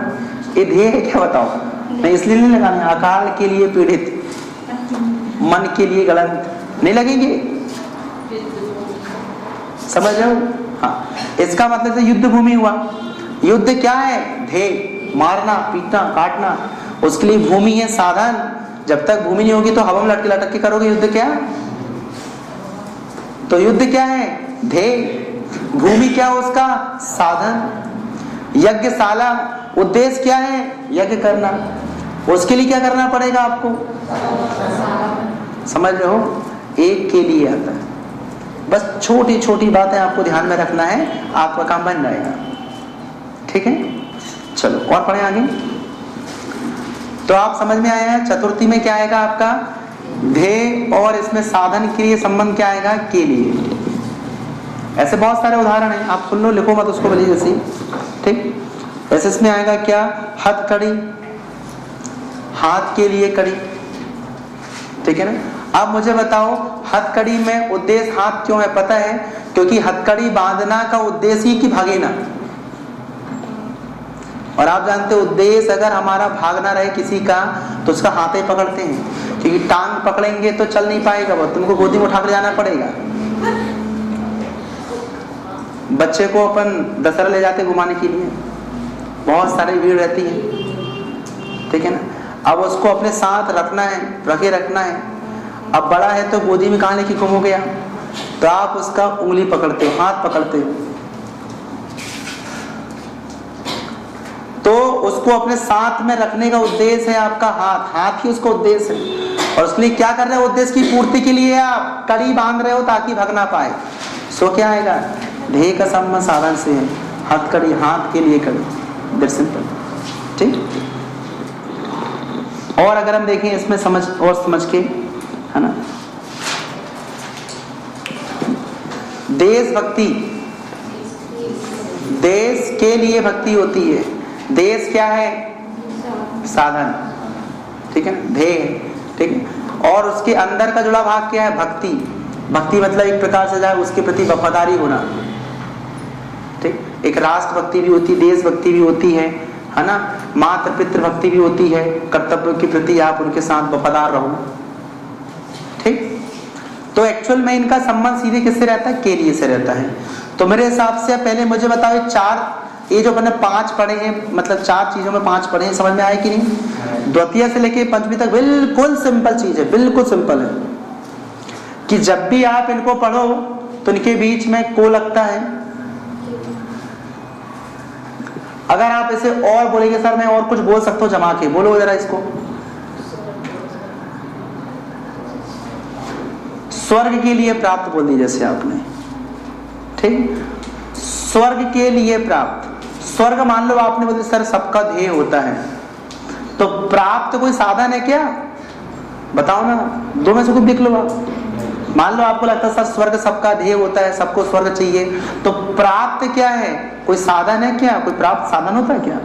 ये ध्येय है क्या बताओ? नहीं, इसलिए नहीं लगाने। आकार के लिए पीड़ित, मन के लिए गलत नहीं लगेंगे, समझ रहे हो? हाँ, इसका मतलब से युद्ध भूमि हुआ। युद्ध क्या है? ध्येय, मारना, पीटना, काटना। उसके लिए भूमि है साधन। जब तक भूमि नहीं होगी तो हवा में लटके लटक के करोगे युद्ध क्या? तो युद्ध क्या है? ध्येय। भूमि क्या है? उसका साधन। यज्ञशाला, उद्देश्य क्या है? यज्ञ करना। उसके लिए क्या करना पड़ेगा आपको? समझ रहे हो? एक के लिए आता है। बस छोटी छोटी बातें आपको ध्यान में रखना है, आपका काम बन जाएगा। ठीक है, चलो और पढ़े आगे। तो आप समझ में आया है चतुर्थी में क्या आएगा आपका? ध्येय, और इसमें साधन के लिए संबंध क्या आएगा? के लिए। ऐसे बहुत सारे उदाहरण हैं, आप सुन लो, लिखो मत उसको बोलिए जैसे। ठीक, ऐसे इसमें आएगा क्या? हथकड़ी, हाथ के लिए कड़ी। ठीक है ना? अब मुझे बताओ, हथकड़ी में उद्देश्य हाथ क्यों है? पता है, क्योंकि हथकड़ी बांधना का उद्देश्य ही कि भागे ना। और आप जानते हो, उद्देश्य अगर हमारा भागना रहे किसी का, तो उसका हाथ ही पकड़ते हैं, क्योंकि टांग पकड़ेंगे तो चल नहीं पाएगा वो, तुमको गोदी में उठा कर जाना पड़ेगा। बच्चे को अपन दशहरा ले जाते घुमाने के लिए, बहुत सारी भीड़ रहती है, ठीक है ना? अब उसको अपने साथ रखना है, रखे रखना है। अब बड़ा है तो गोदी में कहाँ लेके घूमोगे आप? तो आप उसका उंगली पकड़ते हो, हाथ पकड़ते हो, तो उसको अपने साथ में रखने का उद्देश्य है आपका हाथ। हाथ ही उसका उद्देश्य है, और उसके लिए क्या कर रहे हो? उद्देश्य की पूर्ति के लिए आप कड़ी बांध रहे हो ताकि भाग ना पाए। सो क्या आएगा? ध्येय का संबंध साधन से है। हथकड़ी, हाथ के लिए कड़ी, दैट सिंपल। ठीक, और अगर हम देखें इसमें समझ के, है ना, देशभक्ति, देश के लिए भक्ति होती है। देश क्या है? साधन, ठीक है, ध्येय, ठीक है। और उसके अंदर का जुड़ा भाग क्या है? भक्ति। भक्ति मतलब एक प्रकार से जाए उसके प्रति वफादारी होना। ठीक, एक राष्ट्र भक्ति भी होती है, देशभक्ति भी होती है ना, मातृ पितृ भक्ति भी होती है, कर्तव्य के प्रति आप उनके साथ वफादार रहो। ठीक, तो एक्चुअल में इनका संबंध सीधे किससे रहता है? के लिए से रहता है। तो मेरे हिसाब से पहले मुझे बताओ, चार, ये जो मैंने 5 पढ़े हैं, मतलब 4 चीजों में 5 पढ़े हैं, समझ में आए कि नहीं? द्वितीय से लेके पंचमी तक बिल्कुल सिंपल चीज है, बिल्कुल सिंपल है, कि जब भी आप इनको पढ़ो तो इनके बीच में को लगता है। अगर आप इसे और बोलेंगे, सर मैं और कुछ बोल सकता हूं, जमा के बोलो जरा इसको। स्वर्ग के लिए प्राप्त बोल दी जैसे आपने, ठीक, स्वर्ग के लिए प्राप्त। स्वर्ग मान लो आपने बोले सर सबका ध्येय होता है, तो प्राप्त कोई साधन है क्या? बताओ ना, दो में से कुछ लिख लो आप। मान लो आपको लगता है सर स्वर्ग सबका ध्येय होता है, सबको स्वर्ग चाहिए, तो प्राप्त क्या है? कोई साधन है क्या? कोई प्राप्त साधन होता है क्या?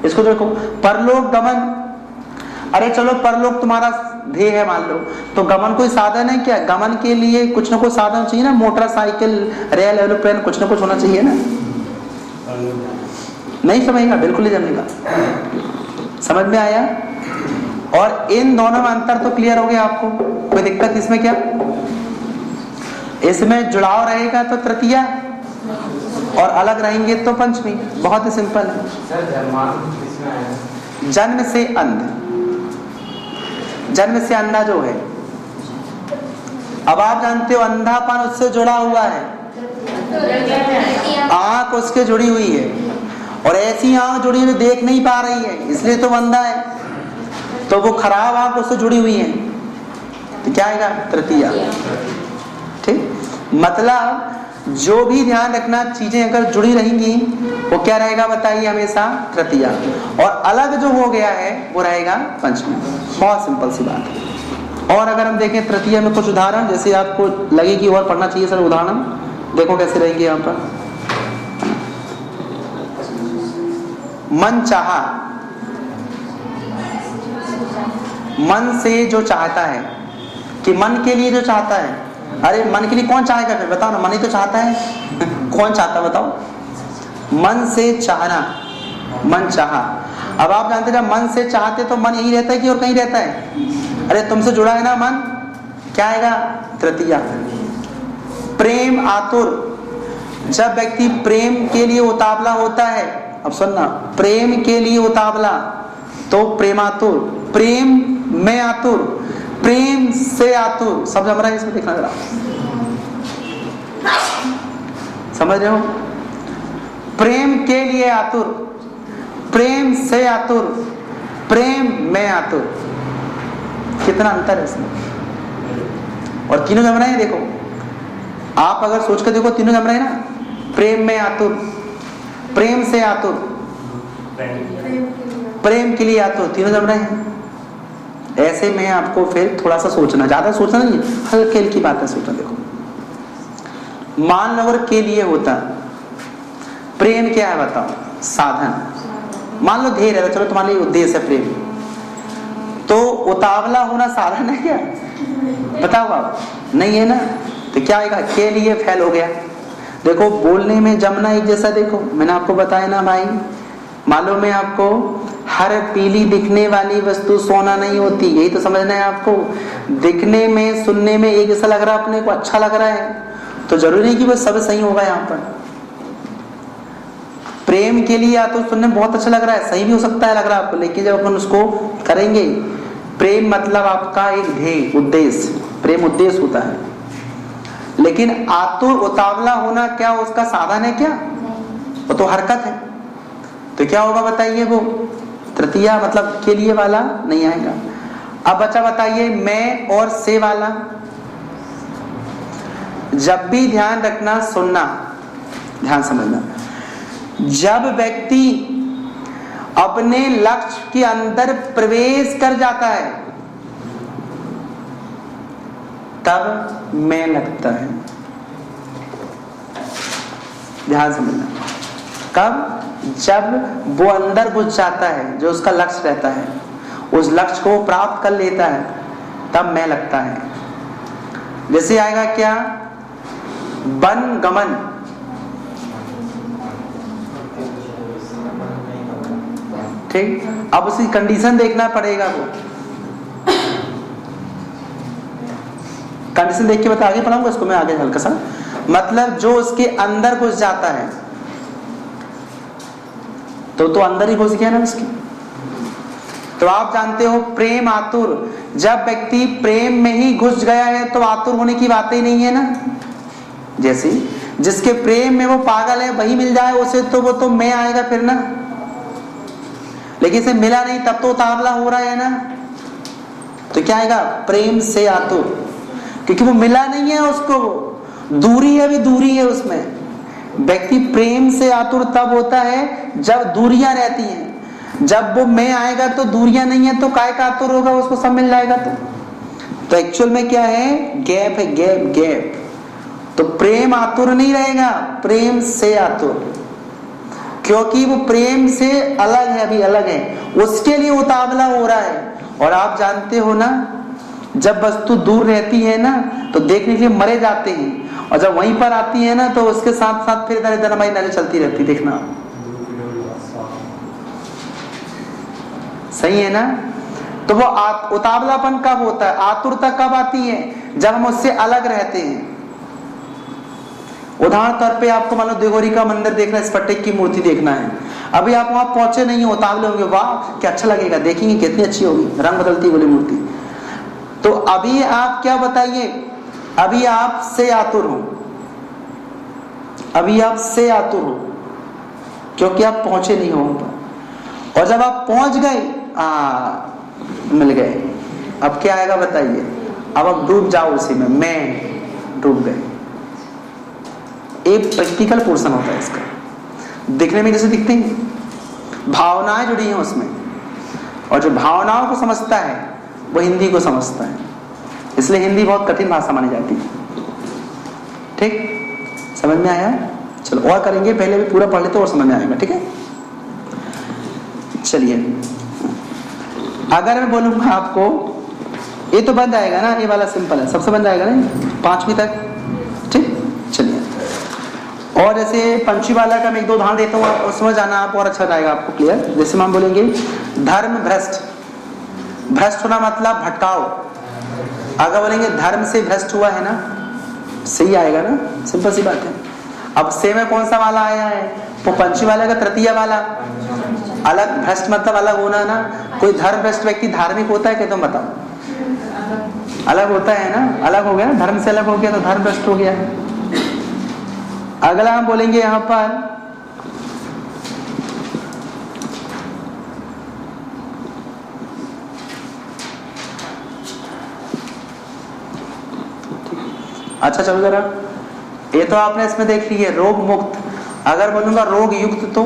इसको देखो, परलोक गमन, अरे चलो परलोक तुम्हारा ध्येय है मान लो, तो गमन कोई साधन है क्या? गमन के लिए कुछ ना कुछ साधन चाहिए ना, मोटरसाइकिल, रेल, एरोप्लेन, कुछ ना कुछ होना चाहिए ना। नहीं समझेगा, बिल्कुल नहीं जमेगा। समझ में आया? और इन दोनों में अंतर तो क्लियर हो गया आपको, कोई दिक्कत इसमें क्या? इसमें जुड़ाव रहेगा तो तृतीया, और अलग रहेंगे तो पंचमी। बहुत ही सिंपल है। जन्म से अंध, जन्म से अंधा जो है, अब आप जानते हो अंधापन उससे जुड़ा हुआ है, आंख उसके जुड़ी हुई है, और ऐसी आंख जुड़ी हुई देख नहीं पा रही है, इसलिए तो अंधा है, तो वो खराब आंख उससे जुड़ी हुई है, तो क्या आएगा? तृतीया। ठीक, मतलब जो भी ध्यान रखना, चीजें अगर जुड़ी रहेंगी वो क्या रहेगा बताइए, हमेशा तृतीया, और अलग जो हो गया है वो रहेगा पंचमी। बहुत सिंपल सी बात है। और अगर हम देखें तृतीया में कुछ उदाहरण, जैसे आपको लगे कि और पढ़ना चाहिए सर उदाहरण, देखो कैसे रहेंगे यहाँ पर। मन चाहा, मन से जो चाहता है, कि मन के लिए जो चाहता है। अरे मन के लिए कौन चाहेगा फिर बताओ ना, मन ही तो चाहता है कौन चाहता बताओ, मन से चाहना, मन चाहा। अब आप जानते जब मन से चाहते तो मन यही रहता है कि और कहीं रहता है? अरे तुमसे जुड़ा है ना मन, क्या आएगा? तृतीया। प्रेम आतुर, जब व्यक्ति प्रेम के लिए उतावला होता है, अब सुनना, प्रेम के लिए उतावला तो प्रेमातुर, प्रेम में आतुर, प्रेम से आतुर। सब जम रहा है इसमें, देखना जरा, समझ रहे हो? प्रेम के लिए आतुर, प्रेम से आतुर, प्रेम में आतुर, कितना अंतर है इसमें। और तीनों जम रहे हैं, देखो आप अगर सोच कर देखो, तीनों जम रहे हैं ना, प्रेम में आतुर, प्रेम से आतुर, प्रेम के लिए आतुर, तीनों जम रहे हैं। ऐसे में आपको फिर थोड़ा सा सोचना, ज्यादा सोचना नहीं, हल्के हल्की बात है सोचना। देखो मान लो अगर के लिए होता, प्रेम क्या है बताओ? साधन। मान लो ध्येय है, चलो तुम्हारे लिए उद्देश्य है प्रेम, तो उतावला होना साधन है क्या? बताओ आप, नहीं है ना, तो क्या आएगा? के लिए फेल हो गया। देखो बोलने में जमना एक जैसा, देखो मैंने आपको बताया ना भाई, मालूम है आपको, हर पीली दिखने वाली वस्तु सोना नहीं होती, यही तो समझना है आपको। दिखने में सुनने में एक जैसा लग रहा है, अपने को अच्छा लग रहा है, तो जरूरी नहीं कि वो सब सही होगा। यहाँ पर प्रेम के लिए या तो सुनने में बहुत अच्छा लग रहा है, सही भी हो सकता है लग रहा है आपको, लेकिन जब अपन उसको करेंगे, प्रेम मतलब आपका एक ध्येय, उद्देश्य, प्रेम उद्देश्य होता है। लेकिन आतुर उतावला होना क्या उसका साधन है क्या? वो तो हरकत है। तो क्या होगा बताइए? वो तृतीया मतलब के लिए वाला नहीं आएगा। अब बच्चा बताइए मैं और से वाला। जब भी ध्यान रखना, सुनना, ध्यान समझना, जब व्यक्ति अपने लक्ष्य के अंदर प्रवेश कर जाता है तब मैं लगता है। ध्यान समझना, कब? जब वो अंदर घुस जाता है, जो उसका लक्ष्य रहता है, उस लक्ष्य को प्राप्त कर लेता है, तब मैं लगता है। जैसे आएगा क्या? वन गमन, ठीक। अब उसकी कंडीशन देखना पड़ेगा, वो कंडीशन देख के बता, आगे पढ़ाऊंगा इसको मैं, आगे हल्का सा, मतलब जो उसके अंदर घुस जाता है, तो अंदर ही घुस गया ना उसकी। तो आप जानते हो प्रेम आतुर, जब व्यक्ति प्रेम में ही घुस गया है तो आतुर होने की बात ही नहीं है ना। जैसे जिसके प्रेम में वो पागल है, वही मिल जाए उसे, तो वो तो मैं आएगा फिर ना, लेकिन इसे मिला नहीं तब तो उतावला हो रहा है ना। तो क्या आएगा? प्रेम से आतुर, क्योंकि वो मिला नहीं है उसको, दूरी है, भी दूरी है उसमें। व्यक्ति प्रेम से आतुर तब होता है जब दूरियां रहती हैं। जब वो मैं आएगा तो दूरियां नहीं है, तो काय का आतुर होगा? उसको सब मिल जाएगा। तो एक्चुअल में क्या है? गैप है, गैप गैप। तो प्रेम आतुर नहीं रहेगा, प्रेम से आतुर, क्योंकि वो प्रेम से अलग है, अभी अलग है, उसके लिए उतावला हो रहा है। और आप जानते हो ना, जब वस्तु दूर रहती है ना तो देखने के लिए मरे जाते हैं, और जब वहीं पर आती है ना तो उसके साथ साथ फिर इधर इधर हमारी नजर चलती रहती, देखना सही है ना। तो वो उतावलापन कब होता है, आतुरता कब आती है? जब हम उससे अलग रहते हैं। उदाहरण तौर पे आपको मान लो देगोरी का मंदिर देखना, स्फटिक की मूर्ति देखना है, अभी आप वहां पहुंचे नहीं हो, उतावले होंगे, वाह क्या अच्छा लगेगा, देखेंगे कितनी अच्छी होगी, रंग बदलती बोली मूर्ति। तो अभी आप क्या बताइए, अभी आप से आतुर हो, अभी आप से आतुर हो, क्योंकि आप पहुंचे नहीं हो वहां पर। और जब आप पहुंच गए, मिल गए, अब क्या आएगा बताइए? अब आप डूब जाओ उसी में, मैं डूब गए। एक प्रैक्टिकल पोर्शन होता है इसका। दिखने में जैसे दिखते हैं, भावनाएं जुड़ी हैं उसमें, और जो भावनाओं को समझता है वो हिंदी को समझता है, इसलिए हिंदी बहुत कठिन भाषा मानी जाती है। ठीक, समझ में आया? चलो और करेंगे, पहले भी पूरा पढ़ लेते और समझ में आएगा। ठीक है, चलिए अगर मैं बोलूंगा आपको, ये तो बन जाएगा ना, ये वाला सिंपल है, सबसे बन जाएगा ना 5वीं तक। ठीक, चलिए और जैसे पंछी वाला का मैं 1-2 उदाहरण देता हूँ, आप उसमें जाना आप और अच्छा रहेगा आपको क्लियर। जैसे हम बोलेंगे धर्म भ्रष्ट, भ्रष्ट होना मतलब भटकाव। अगर बोलेंगे धर्म से भ्रष्ट हुआ है ना, सही आएगा ना, सिंपल सी बात है। अब से में कौन सा वाला आया है? वो पंछी वाला का तृतीय वाला। अलग, भ्रष्ट मतलब अलग होना ना। कोई धर्म भ्रष्ट व्यक्ति धार्मिक होता है क्या? तुम बताओ, अलग होता है ना, अलग हो गया, धर्म से अलग हो गया तो धर्म भ्रष्ट हो गया। अगला हम बोलेंगे यहां पर अच्छा चलो जरा, ये तो आपने इसमें देख ली है रोग मुक्त। अगर बोलूंगा रोग युक्त तो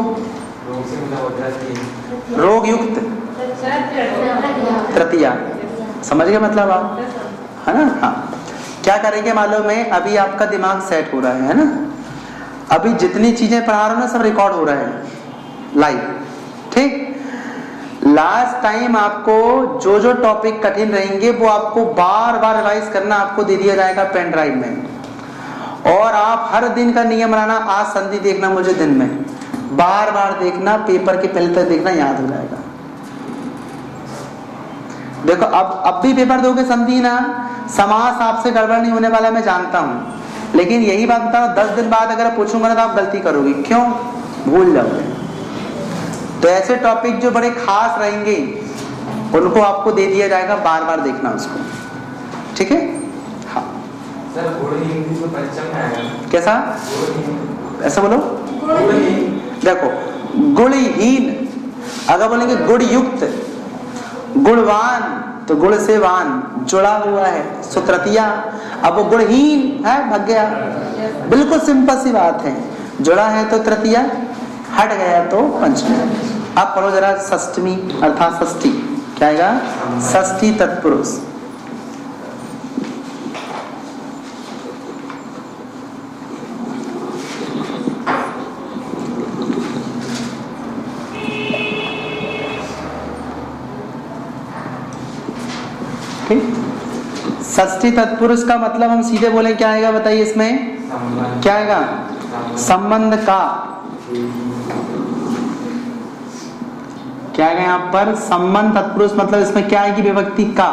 रोग युक्त तृतीया, समझ गए मतलब आप, है ना? हाँ, क्या करेंगे मालूम है? अभी आपका दिमाग सेट हो रहा है ना, अभी जितनी चीजें पढ़ा रहा हूं ना सब रिकॉर्ड हो रहा है लाइव। ठीक, लास्ट टाइम आपको जो जो टॉपिक कठिन रहेंगे वो आपको बार बार रिवाइज करना आपको दे दिया जाएगा पेन ड्राइव में, और आप हर दिन का नियम बनाना, आज संधि देखना मुझे दिन में, बार बार देखना, पेपर के पहले तक देखना, याद हो जाएगा। देखो अब भी पेपर दोगे संधि ना, समास आपसे गड़बड़ नहीं होने वाला मैं जानता हूं, लेकिन यही बात बताओ 10 दिन बाद अगर पूछूंगा ना तो आप गलती करोगे। क्यों? भूल जाओगे। तो ऐसे टॉपिक जो बड़े खास रहेंगे उनको आपको दे दिया जाएगा, बार बार देखना उसको। ठीक है? हाँ सर, इंग्लिश में परीक्षा में आएगा कैसा? ऐसा बोलो, देखो गुणहीन, अगर बोलेंगे गुण युक्त, गुणवान तो गुण से वान जुड़ा हुआ है, सो तृतीया। अब वो गुणहीन है, भग गया, बिल्कुल सिंपल सी बात है, जुड़ा है तो तृतीया, हट गया तो पंचमी। अब पढ़ो जरा षष्टमी अर्थात षष्ठी, क्या आएगा? षष्ठी तत्पुरुष। षष्ठी तत्पुरुष का मतलब हम सीधे बोले क्या आएगा? बताइए इसमें क्या आएगा? संबंध का। क्या आएगा यहाँ पर? संबंध तत्पुरुष मतलब इसमें क्या आएगी? विभक्ति का।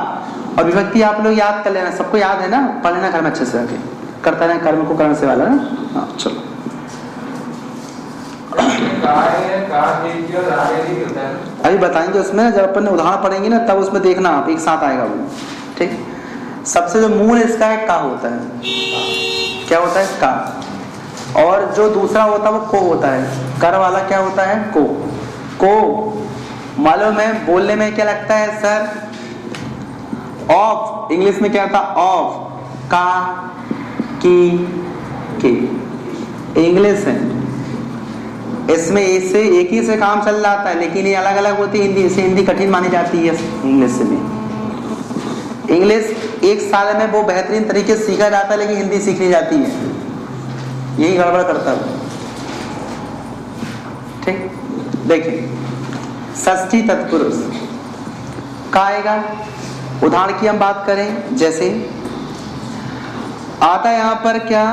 और विभक्ति आप लोग याद कर लेना, सबको याद है ना, पढ़ लेना घर में अच्छे से आके, करता रहे कर्म को कर्म से वाला ना। हाँ चलो, अभी बताएंगे उसमें, जब अपन उदाहरण पढ़ेंगे ना तब उसमें देखना आप, एक साथ आएगा वो। ठीक, सबसे जो मूल इसका है का होता है, क्या होता है? का। और जो दूसरा होता है वो को होता है, कर वाला क्या होता है? को मालूम है बोलने में क्या लगता है सर? ऑफ, इंग्लिश में क्या होता? ऑफ, का, की, के, इंग्लिश है। इसमें इससे एक ही से काम चल जाता है, लेकिन ये अलग अलग होती है हिंदी से। हिंदी कठिन मानी जाती है इंग्लिश से भी। इंग्लिश एक साल में वो बेहतरीन तरीके से सीखा जाता है, लेकिन हिंदी सीखनी जाती है, यही गड़बड़ करता है। ठीक, देखिए षष्ठी तत्पुरुष का आएगा। उदाहरण की हम बात करें, जैसे आता है यहां पर क्या,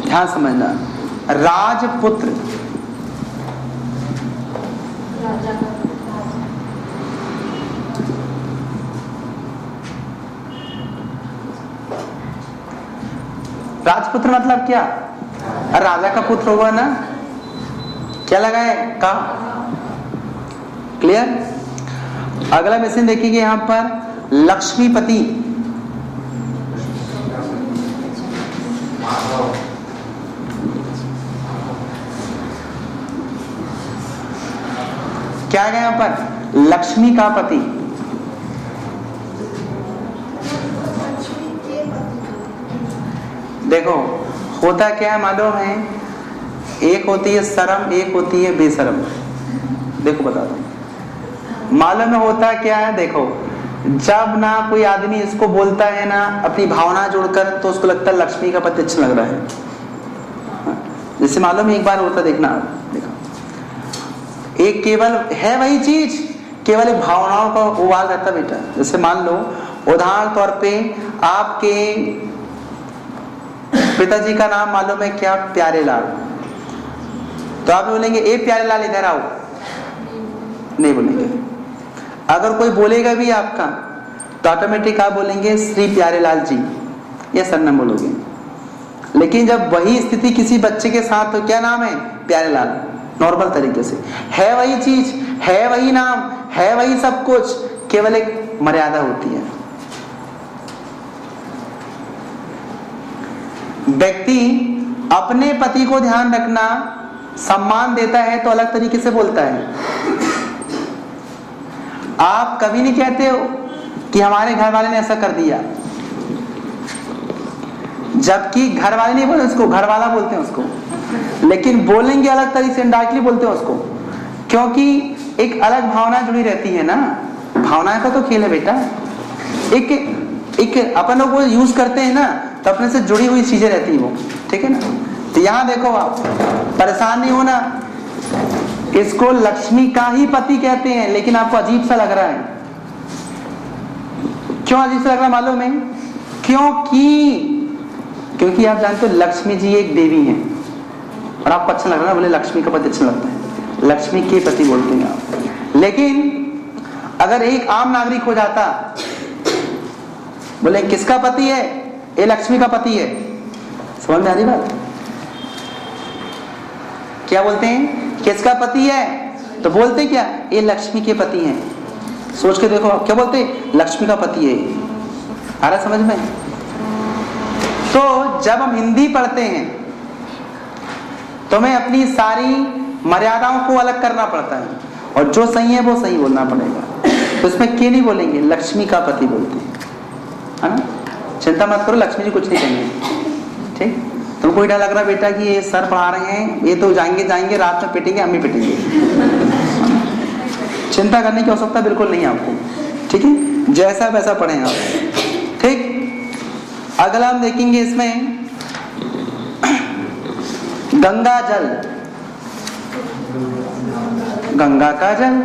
ध्यान समझना, राजपुत्र, राजपुत्र मतलब क्या? राजा का पुत्र होगा ना, क्या लगा है? का। क्लियर? अगला मिशन देखिए यहां पर लक्ष्मीपति, क्या है यहां पर? लक्ष्मी का पति। देखो होता क्या है मालूम है? एक होती है शर्म, एक होती है बेशर्म। देखो बताता हूं मालूम है होता क्या है। देखो जब ना कोई आदमी इसको बोलता है ना अपनी भावना जोड़कर, तो उसको लगता है लक्ष्मी का पति अच्छा लग रहा है। जैसे मालूम है एक बार होता, देखना देखो, एक केवल है वही चीज, केवल एक भावनाओं का उबाल रहता बेटा। जैसे मान लो उदाहरण तौर पे आपके पिताजी का नाम मालूम है क्या? प्यारे लाल। तो आप बोलेंगे ए प्यारे लाल इधर आओ, नहीं बोलेंगे। अगर कोई बोलेगा भी आपका तो ऑटोमेटिक आप बोलेंगे श्री प्यारे लाल जी या सरनाम बोलोगे। लेकिन जब वही स्थिति किसी बच्चे के साथ तो क्या नाम है? प्यारे लाल। नॉर्मल तरीके से है वही चीज, है वही नाम, है वही सब कुछ, केवल एक मर्यादा होती है। व्यक्ति अपने पति को ध्यान रखना, सम्मान देता है तो अलग तरीके से बोलता है। आप कभी नहीं कहते हो कि हमारे घर वाले ने ऐसा कर दिया, जबकि घर वाले नहीं बोलते उसको, घर वाला बोलते हैं उसको। लेकिन बोलेंगे अलग तरीके से, इनडायरेक्टली बोलते हैं उसको, क्योंकि एक अलग भावना जुड़ी रहती है ना। भावना का तो खेल है बेटा। एक अपन लोग वो यूज करते हैं ना, तो अपने से जुड़ी हुई चीजें रहती है वो, ठीक है ना। तो यहां देखो आप परेशान नहीं होना, इसको लक्ष्मी का ही पति कहते हैं, लेकिन आपको अजीब सा लग रहा है। क्यों अजीब सा लग रहा है मालूम है? क्योंकि आप जानते हो लक्ष्मी जी एक देवी हैं, और आपको अच्छा लग रहा है, बोले लक्ष्मी का पति अच्छा लगता है, लक्ष्मी के पति बोलते हैं आप। लेकिन अगर एक आम नागरिक हो जाता, बोले किसका पति है? ये लक्ष्मी का पति है। समझ में आ रही बात? क्या बोलते हैं? किसका पति है? तो बोलते क्या? ये लक्ष्मी के पति हैं। सोच के देखो आप क्या बोलते? लक्ष्मी का पति है। आ रहा समझ में? तो जब हम हिंदी पढ़ते हैं तो हमें अपनी सारी मर्यादाओं को अलग करना पड़ता है, और जो सही है वो सही बोलना पड़ेगा। तो इसमें के नहीं बोलेंगे, लक्ष्मी का पति बोलते हैं, है ना। चिंता मत करो, लक्ष्मी जी कुछ नहीं कहेंगे, ठीक। तुमको इधर लग रहा बेटा कि ये सर पढ़ा रहे हैं, ये तो जाएंगे रात में पिटेंगे, हम ही पिटेंगे। चिंता करने की आवश्यकता बिल्कुल नहीं आपको, ठीक है। जैसा वैसा पढ़ें आप, ठीक। अगला हम देखेंगे इसमें गंगा जल, गंगा का जल,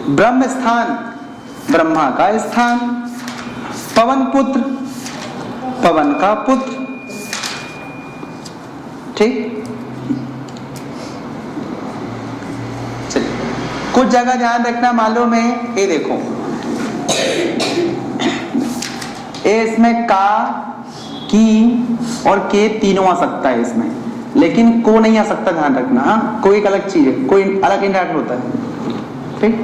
ब्रह्म स्थान, ब्रह्मा का स्थान, पवन पुत्र, पवन का पुत्र, ठीक। चलिए कुछ जगह ध्यान रखना मालूम है। ये देखो, ए इसमें का, की और के तीनों आ सकता है इसमें, लेकिन को नहीं आ सकता, ध्यान रखना। हाँ, कोई एक अलग चीज है, कोई अलग इंटरैक्ट होता है, ठीक।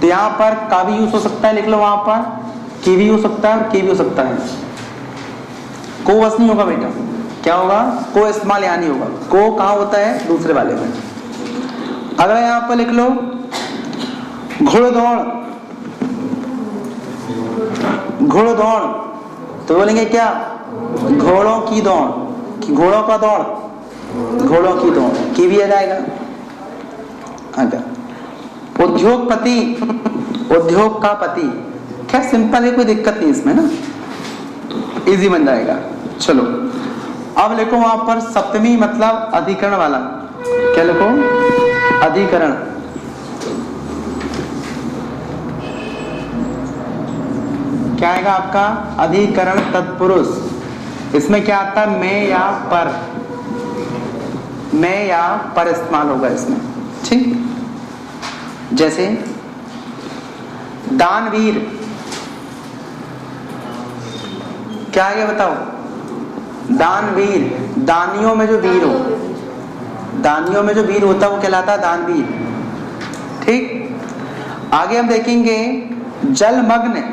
तो यहाँ पर का भी यूज हो सकता है, लिख लो। वहां पर की भी हो सकता है और के भी हो सकता है। को बस नहीं होगा बेटा, क्या होगा? को इस्तेमाल यहाँ नहीं होगा। को कहाँ होता है? दूसरे वाले में। अगला यहाँ पर लिख लो घुड़दौड़, घुड़दौड़, तो बोलेंगे क्या? घोड़ों की दौड़, कि घोड़ों का दौड़, घोड़ों की दौड़, की भी आ जाएगा। अगर उद्योगपति, उद्योग का पति, क्या सिंपल है, कोई दिक्कत नहीं इसमें ना, इजी बन जाएगा। चलो अब लिखो वहां पर सप्तमी, मतलब अधिकरण वाला। क्या लिखो? अधिकरण। क्या आएगा आपका? अधिकरण तत्पुरुष। इसमें क्या आता है? मैं या पर, मैं या पर इस्तेमाल होगा इसमें, ठीक। जैसे दानवीर, क्या है बताओ? दानवीर, दानियों में जो वीर हो, दानियों में जो वीर होता है वो कहलाता है दानवीर, ठीक। आगे हम देखेंगे जलमग्न,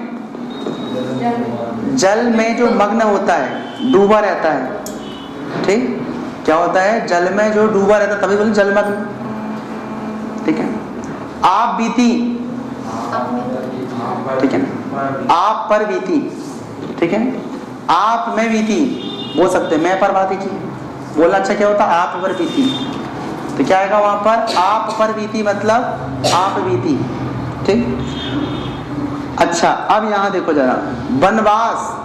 जल में जो मग्न होता है, डूबा रहता है, ठीक। क्या होता है? जल में जो डूबा रहता है, तभी बोले जलमग्न, ठीक है। आप बीती, ठीक है, आप पर बीती, ठीक है। आप में बीती, बोल सकते हैं मैं पर बात की। बोलना अच्छा क्या होता, आप पर बीती। तो क्या आएगा वहां पर, आप पर बीती मतलब आप बीती। ठीक। अच्छा अब यहां देखो जरा, वनवास,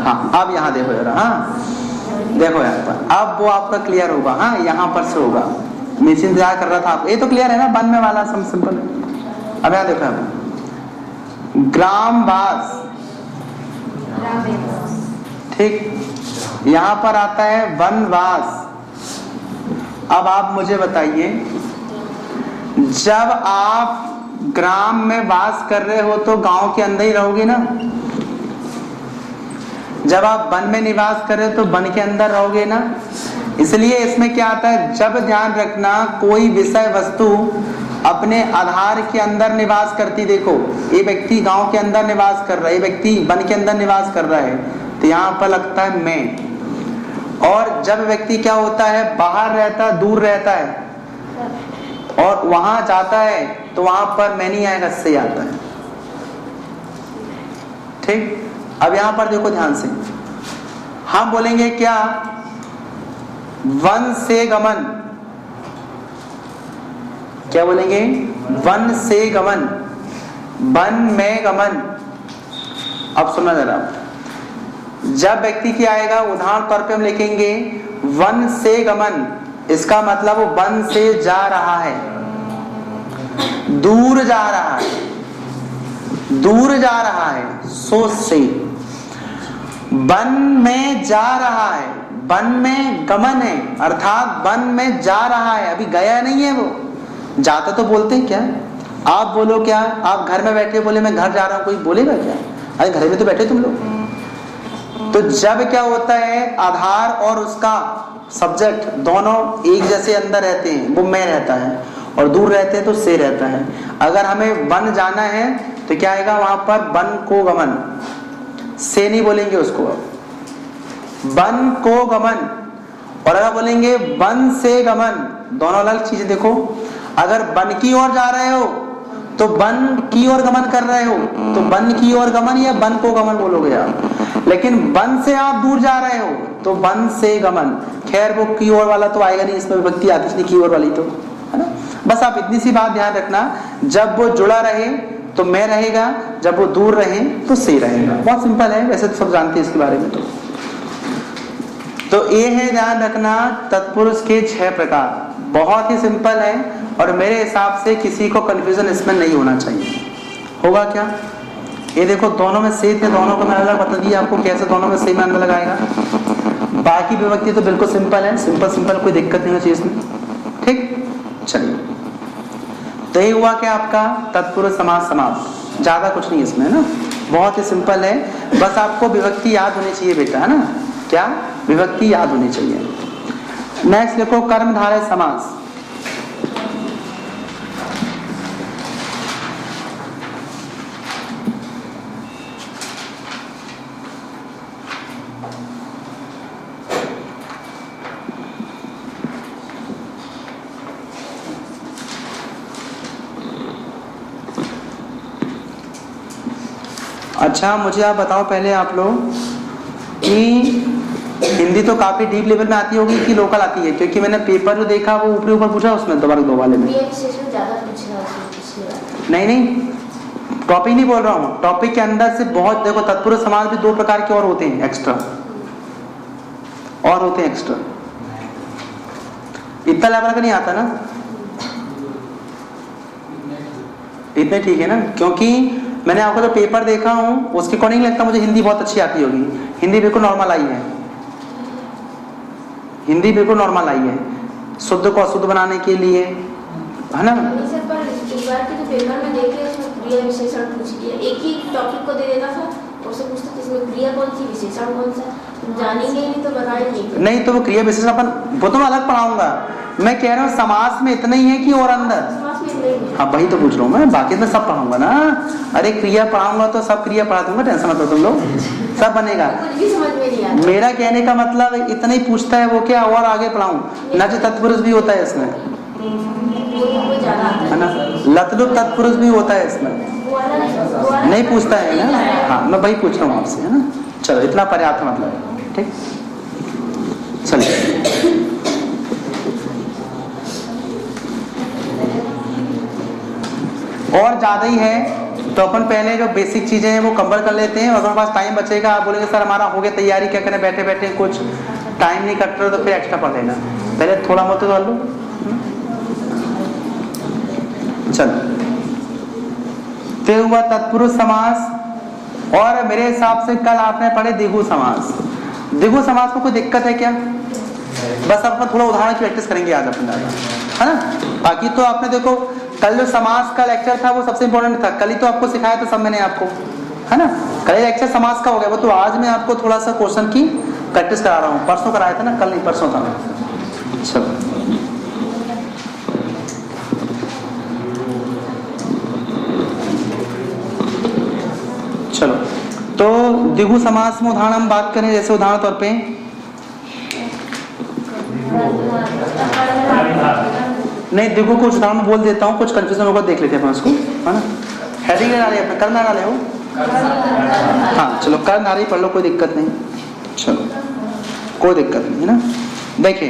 हाँ अब यहाँ देखो जरा, हाँ देखो यहाँ पर, अब वो आपका क्लियर होगा। हाँ यहाँ पर से होगा, मैं इसी इंतजार कर रहा था आप, ये तो क्लियर है ना, वन में वाला सब सिंपल है। अब यहाँ देखो यहाँ पर ग्रामवास, ठीक, यहाँ पर आता है वनवास। अब आप मुझे बताइए, जब आप ग्राम में वास कर रहे हो तो गांव के अंदर ही रहोगे ना, जब आप वन में निवास कर रहे हो तो वन के अंदर रहोगे ना। इसलिए इसमें क्या आता है, जब ध्यान रखना कोई विषय वस्तु अपने आधार के अंदर निवास करती, देखो ये व्यक्ति गांव के अंदर निवास कर रहा है, ये व्यक्ति वन के अंदर निवास कर रहा है, तो यहाँ पर लगता है मैं। और जब व्यक्ति क्या होता है, बाहर रहता है, दूर रहता है और वहां जाता है तो वहां पर मैं नहीं आएगा, से आता है। ठीक। अब यहां पर देखो ध्यान से, हम बोलेंगे क्या, वन से गमन, क्या बोलेंगे, वन से गमन, वन में गमन। अब सुनना जरा, जब व्यक्ति क्या आएगा, उदाहरण तौर पे हम लिखेंगे वन से गमन, इसका मतलब वो वन से जा रहा है, दूर जा रहा है, दूर जा रहा है, सोच से। वन में जा रहा है, वन में गमन है, अर्थात वन में जा रहा है, अभी गया नहीं है वो। जाता तो बोलते हैं क्या, आप बोलो क्या, आप घर में बैठे बोले मैं घर जा रहा हूं, कोई बोलेगा क्या, अरे घर में तो बैठे तुम लोग। तो जब क्या होता है, आधार और उसका सब्जेक्ट दोनों एक जैसे अंदर रहते हैं, वो मैं रहता है, और दूर रहते हैं तो से रहता है। अगर हमें वन जाना है तो क्या आएगा वहां पर, वन को गमन, से नहीं बोलेंगे उसको, वन को गमन। और अगर बोलेंगे वन से गमन, दोनों अलग चीजें। देखो अगर वन की ओर जा रहे हो तो वन की ओर गमन कर रहे हो तो वन की ओर गमन या वन को गमन बोलोगे आप। लेकिन वन से आप दूर जा रहे हो तो वन से गमन। खैर वो की ओर वाला तो आएगा नहीं, इसमें विभक्ति आती नहीं की ओर वाली, तो है ना। बस आप इतनी सी बात ध्यान रखना, जब वो जुड़ा रहे तो मैं रहेगा, जब वो दूर रहे तो से रहेगा। बहुत सिंपल है, वैसे तो सब जानते हैं इसके बारे में। तो ये है, ध्यान रखना तत्पुरुष के 6 प्रकार, बहुत ही सिंपल है और मेरे हिसाब से किसी को कंफ्यूजन इसमें नहीं होना चाहिए। होगा क्या, ये देखो दोनों में से थे, दोनों को मैंने अलग बता दिया आपको कैसे दोनों में से में अंदर लगाएगा। बाकी विभक्ति तो बिल्कुल सिंपल है, सिंपल सिंपल, कोई दिक्कत नहीं होती इसमें। ठीक, चलिए तो ये हुआ क्या आपका तत्पुरुष समास समास, ज्यादा कुछ नहीं इसमें, है ना, बहुत ही सिंपल है। बस आपको विभक्ति याद होनी चाहिए बेटा, है ना, क्या विभक्ति याद होनी चाहिए। नेक्स्ट देखो कर्मधारय समास। अच्छा मुझे आप बताओ पहले आप लोग कि हिंदी तो काफी डीप लेवल में आती होगी कि लोकल आती है, क्योंकि मैंने पेपर जो देखा वो ऊपर ऊपर पूछा, उसमें दोबारा दो वाले में नहीं टॉपिक नहीं बोल रहा हूँ, टॉपिक के अंदर से बहुत देखो तत्पुरुष समास भी 2 प्रकार के और होते हैं एक्स्ट्रा, और होते हैं एक्स्ट्रा, इतना लेवल का नहीं आता ना, इतने ठीक है ना। क्योंकि मैंने आपको जो पेपर देखा हूँ उसके अकॉर्डिंग लगता मुझे हिंदी बहुत अच्छी आती होगी, हिंदी बिल्कुल नॉर्मल आई है, हिंदी बिल्कुल नॉर्मल आई है, शुद्ध को अशुद्ध बनाने के लिए, है ना। पेपर में देखे उसमें क्रिया विशेषण पूछ लिया, एक ही टॉपिक को दे देता था और उससे पूछता था इसमें क्रिया कौन सी विशेषण कौन सा, जानेंगे नहीं तो बताएंगे नहीं। तो वो क्रिया विशेषण अपन वो तो मैं अलग पढ़ाऊंगा, मैं कह रहा हूँ समास में इतना ही है कि और अंदर, हाँ वही तो पूछ रहा हूँ मैं, बाकी मैं सब पढ़ाऊंगा ना। अरे क्रिया पढ़ाऊंगा तो सब क्रिया पढ़ा दूंगा, टेंशन मत लो तुम लोग, सब बनेगा। मेरा कहने का मतलब इतना ही पूछता है वो, क्या और आगे पढ़ाऊं, नच तत्पुरुष भी होता है इसमें, है ना, लतलुप तत्पुरुष भी होता है इसमें। वो वाला नहीं पूछता है ना। हाँ, मैं वही पूछ रहा हूँ आपसे, है ना। चलो, इतना पर्याप्त मतलब है, ठीक। चलिए, और ज़्यादा ही है तो अपन पहले जो बेसिक चीज़ें हैं वो कवर कर लेते हैं, और अगर हमारे पास टाइम बचेगा, आप बोलेंगे सर हमारा हो गया तैयारी, क्या करें बैठे बैठे कुछ टाइम नहीं कट रहा, तो फिर एक्स्ट्रा पढ़ लेना। पहले थोड़ा बहुत तो कर लो। चलो, फिर हुआ तत्पुरुष समास, और मेरे हिसाब से कल आपने पढ़े द्विगु समास। द्विगु समास में कोई दिक्कत है क्या? बस अपन थोड़ा उदाहरण की प्रैक्टिस करेंगे आज अपन, है ना। बाकी तो आपने देखो कल जो समास का लेक्चर था वो सबसे इंपॉर्टेंट था, कल ही तो आपको सिखाया था सब मैंने आपको, है ना। कल लेक्चर समास का हो गया, वो तो आज मैं आपको थोड़ा सा क्वेश्चन की प्रैक्टिस करा रहा हूँ। परसों कराया था ना, कल नहीं परसों था। चलो, चलो, तो द्विगु समास में उदाहरण हम बात करें, जैसे उदाहरण तौर पे नहीं, द्विगु को उदाहरण में बोल देता हूँ, कुछ कंफ्यूजन होगा देख लेते हैं अपन उसको, है ना। हेडिंग लगा लिया अपने, कर्म लगा ले हो। हाँ चलो, कर्म नारी पढ़ लो, कोई दिक्कत नहीं। चलो, कोई दिक्कत नहीं, है ना। देखिए,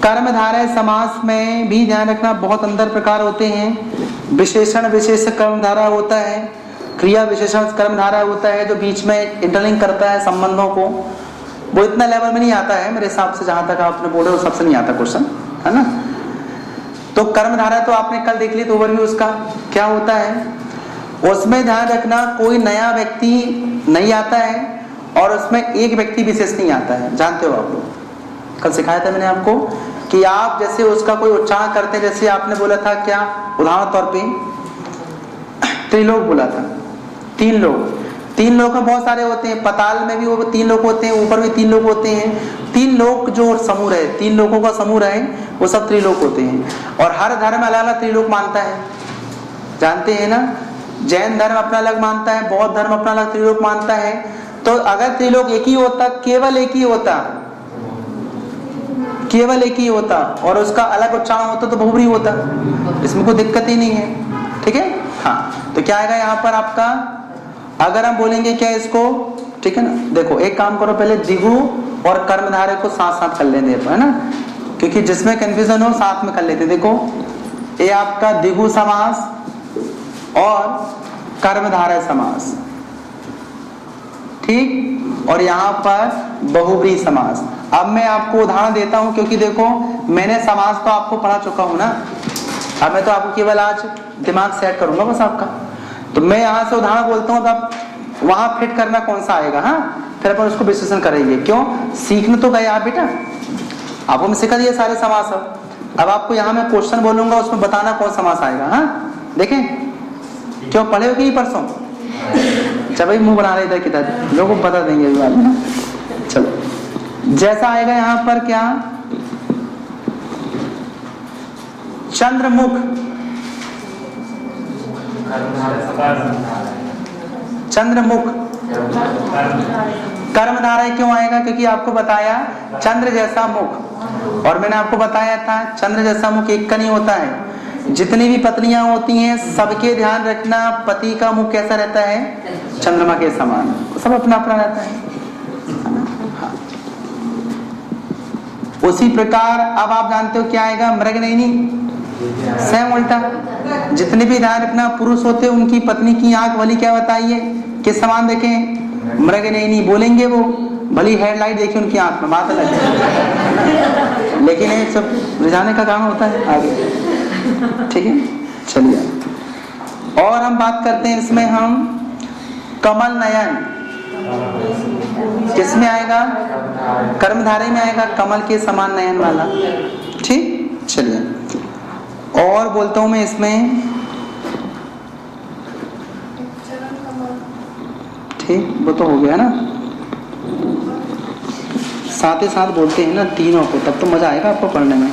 कर्मधारय समास में भी ध्यान रखना, बहुत अंदर प्रकार होते हैं। विशेषण विशेष कर्मधारय होता है, क्रिया विशेषण कर्मधारय होता है, जो बीच में इंटरलिंक करता है संबंधों को। वो इतना लेवल में नहीं आता है मेरे हिसाब से, जहां तक आपने बोले उस सबसे नहीं आता क्वेश्चन, है ना। तो कर्मधारय तो आपने कल देख ली, तो ओवरव्यू उसका क्या होता है। उसमें ध्यान रखना, कोई नया व्यक्ति नहीं आता है, और उसमें एक व्यक्ति विशेष नहीं आता है। जानते हो आप लोग, कल सिखाया था मैंने आपको कि आप जैसे उसका कोई उच्चारण करते हैं, जैसे आपने बोला था क्या, उदाहरण तौर पे त्रिलोक बोला था, तीन लोक में बहुत सारे होते हैं, पताल में भी वो 3 लोक होते हैं, ऊपर भी 3 लोक होते हैं। 3 लोक जो समूह है, 3 लोकों का समूह है, वो सब त्रिलोक होते हैं। और हर धर्म अलग अलग त्रिलोक मानता है, जानते हैं ना। जैन धर्म अपना अलग मानता है, बौद्ध धर्म अपना अलग त्रिलोक मानता है। तो अगर त्रिलोक एक ही होता, केवल एक ही होता और उसका अलग उच्चारण होता तो बहुब्री होता, इसमें कोई दिक्कत ही नहीं है, ठीक है। हाँ, तो क्या आएगा यहाँ पर आपका, अगर हम बोलेंगे क्या इसको, ठीक है ना। देखो, एक काम करो, पहले द्विगु और कर्मधारय को साथ साथ कर लेंगे, है ना, क्योंकि जिसमें कंफ्यूजन हो साथ में कर लेते। देखो, ये आपका द्विगु समास और कर्मधारय समास, ठीक, और यहाँ पर बहुब्री समास। अब मैं आपको उदाहरण देता हूं, क्योंकि देखो मैंने समास तो आपको पढ़ा चुका हूं ना, अब मैं तो आपको केवल आज दिमाग सेट करूंगा बस आपका। तो मैं यहाँ से उदाहरण बोलता हूँ, तो आप वहां फिट करना कौन सा आएगा, हाँ, फिर अपन उसको विश्लेषण करेंगे। क्यों, सीखने तो गए आप बेटा, आपको मैं सिखा दिए सारे समास। अब आपको यहाँ मैं क्वेश्चन बोलूंगा, उसमें बताना कौन समास आएगा। हाँ, देखें, क्यों पढ़े हो कि परसों? चल भाई, मुंह बना रहे इधर किधर, लोगों को बता देंगे अभी बात, है ना। चलो, जैसा आएगा यहाँ पर क्या, चंद्रमुख, चंद्रमुख कर्मधारय क्यों आएगा, क्योंकि आपको बताया चंद्र जैसा मुख, और मैंने आपको बताया था चंद्र जैसा मुख एक का नहीं होता है। जितनी भी पत्नियां होती हैं सबके ध्यान रखना, पति का मुख कैसा रहता है, चंद्रमा के समान, सब अपना अपना रहता है। हाँ। उसी प्रकार अब आप जानते हो क्या आएगा, मृगनयनी, स्वयं उल्टा। जितने भी ध्यान रखना पुरुष होते उनकी पत्नी की आंख वाली क्या बताइए, किस समान देखें, मृगनयनी बोलेंगे वो, भली हेडलाइट देखिए उनकी आंख में, बात अलग है, लेकिन ये सब रिझाने का काम होता है आगे, ठीक है। चलिए, और हम बात करते हैं इसमें, हम कमल नयन किसमें आएगा, कर्मधारय में आएगा, कमल के समान नयन वाला, ठीक। चलिए, और बोलता हूं मैं इसमें, ठीक, वो तो हो गया ना, साथ ही साथ बोलते हैं ना तीनों को, तब तो मजा आएगा आपको पढ़ने में।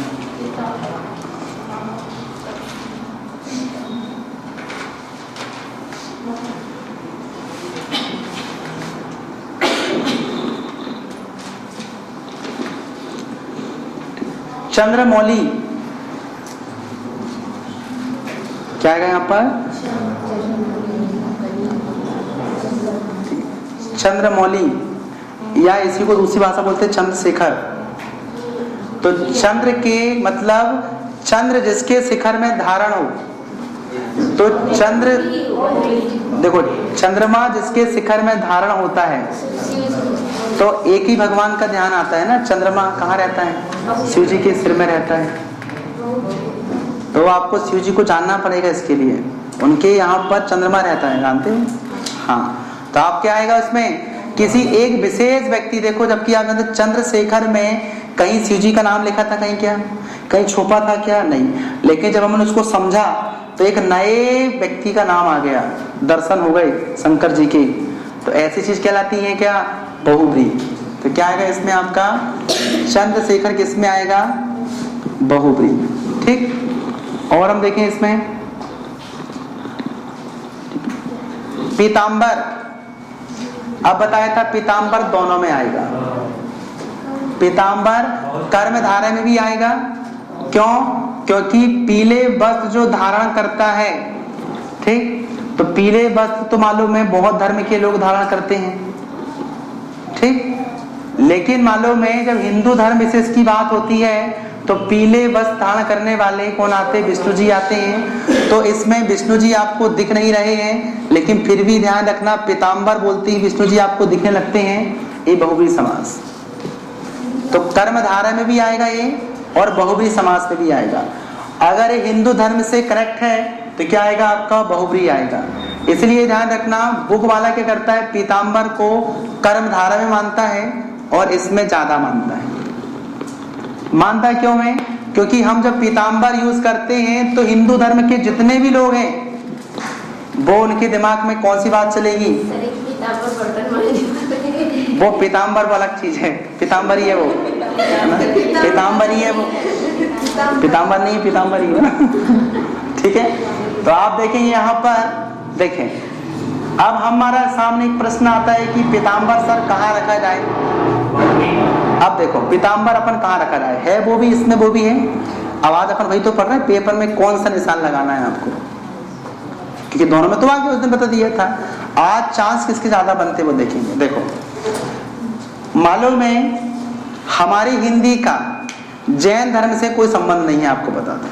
चंद्रमौली क्या आएगा यहाँ पर, चंद्रमौली, या इसी को दूसरी भाषा बोलते हैं चंद्रशेखर। तो चंद्र के मतलब चंद्र जिसके शिखर में धारण हो, तो चंद्र देखो चंद्रमा जिसके शिखर में धारण होता है, तो एक ही भगवान का ध्यान आता है ना। चंद्रमा कहाँ रहता है? शिव जी के सिर में रहता है। तो आपको शिव जी को जानना पड़ेगा इसके लिए, उनके यहाँ पर चंद्रमा रहता है, जानते हो? हाँ, तो आप क्या आएगा उसमें? किसी एक विशेष व्यक्ति, देखो जबकि आप जानते चंद्रशेखर में कहीं शिव जी का नाम लिखा था, कहीं क्या, कहीं छुपा था क्या? नहीं। लेकिन जब हमने उसको समझा तो एक नए व्यक्ति का नाम आ गया, दर्शन हो गए शंकर जी के। तो ऐसी चीज कहलाती है क्या? बहुब्री। तो क्या आएगा इसमें आपका? चंद्रशेखर किसमें आएगा? बहुब्री। ठीक। और हम देखें इसमें पीतांबर। अब बताया था पीतांबर दोनों में आएगा। पीतांबर कर्मधारय में भी आएगा। क्यों? क्योंकि पीले वस्त्र जो धारण करता है, ठीक, तो पीले वस्त्र तो मालूम है बहुत धर्म के लोग धारण करते हैं, ठीक। लेकिन मालूम है जब हिंदू धर्म विशेष की बात होती है तो पीले वस्त्र धारण करने वाले कौन आते हैं? विष्णु जी आते हैं। तो इसमें विष्णु जी आपको दिख नहीं रहे हैं, लेकिन फिर भी ध्यान रखना पीतांबर बोलते ही विष्णु जी आपको दिखने लगते हैं। ये बहुब्री समास। तो कर्मधारय में भी आएगा ये, और बहुब्री समास में भी आएगा। अगर ये हिंदू धर्म से करेक्ट है तो क्या आएगा आपका? बहुब्री आएगा। इसलिए ध्यान रखना, बुक वाला क्या करता है? पीतांबर को कर्मधारय में मानता है और इसमें ज्यादा मानता है। मानता है क्यों है? क्योंकि हम जब पीतांबर यूज करते हैं तो हिंदू धर्म के जितने भी लोग हैं वो उनके दिमाग में कौन सी बात चलेगी? वो पीतांबर वो अलग चीज है, पीतांबर ही है वो, पीतांबर ही है वो, पीतांबर नहीं है, पीतांबर ही है। ठीक है। तो आप देखेंगे यहाँ पर, देखें अब हमारा सामने एक प्रश्न आता है कि पीतांबर सर कहाँ रखा जाए। अब देखो पीतांबर अपन कहाँ रखा जाए, है वो भी, इसमें वो भी है। आवाज अपन वही तो पढ़ रहे हैं, पेपर में कौन सा निशान लगाना है आपको, क्योंकि दोनों में तो आगे उस दिन बता दिया था। आज चांस किसके ज्यादा बनते वो देखेंगे। देखो मालूम है हमारी हिंदी का जैन धर्म से कोई संबंध नहीं है, आपको बता दें।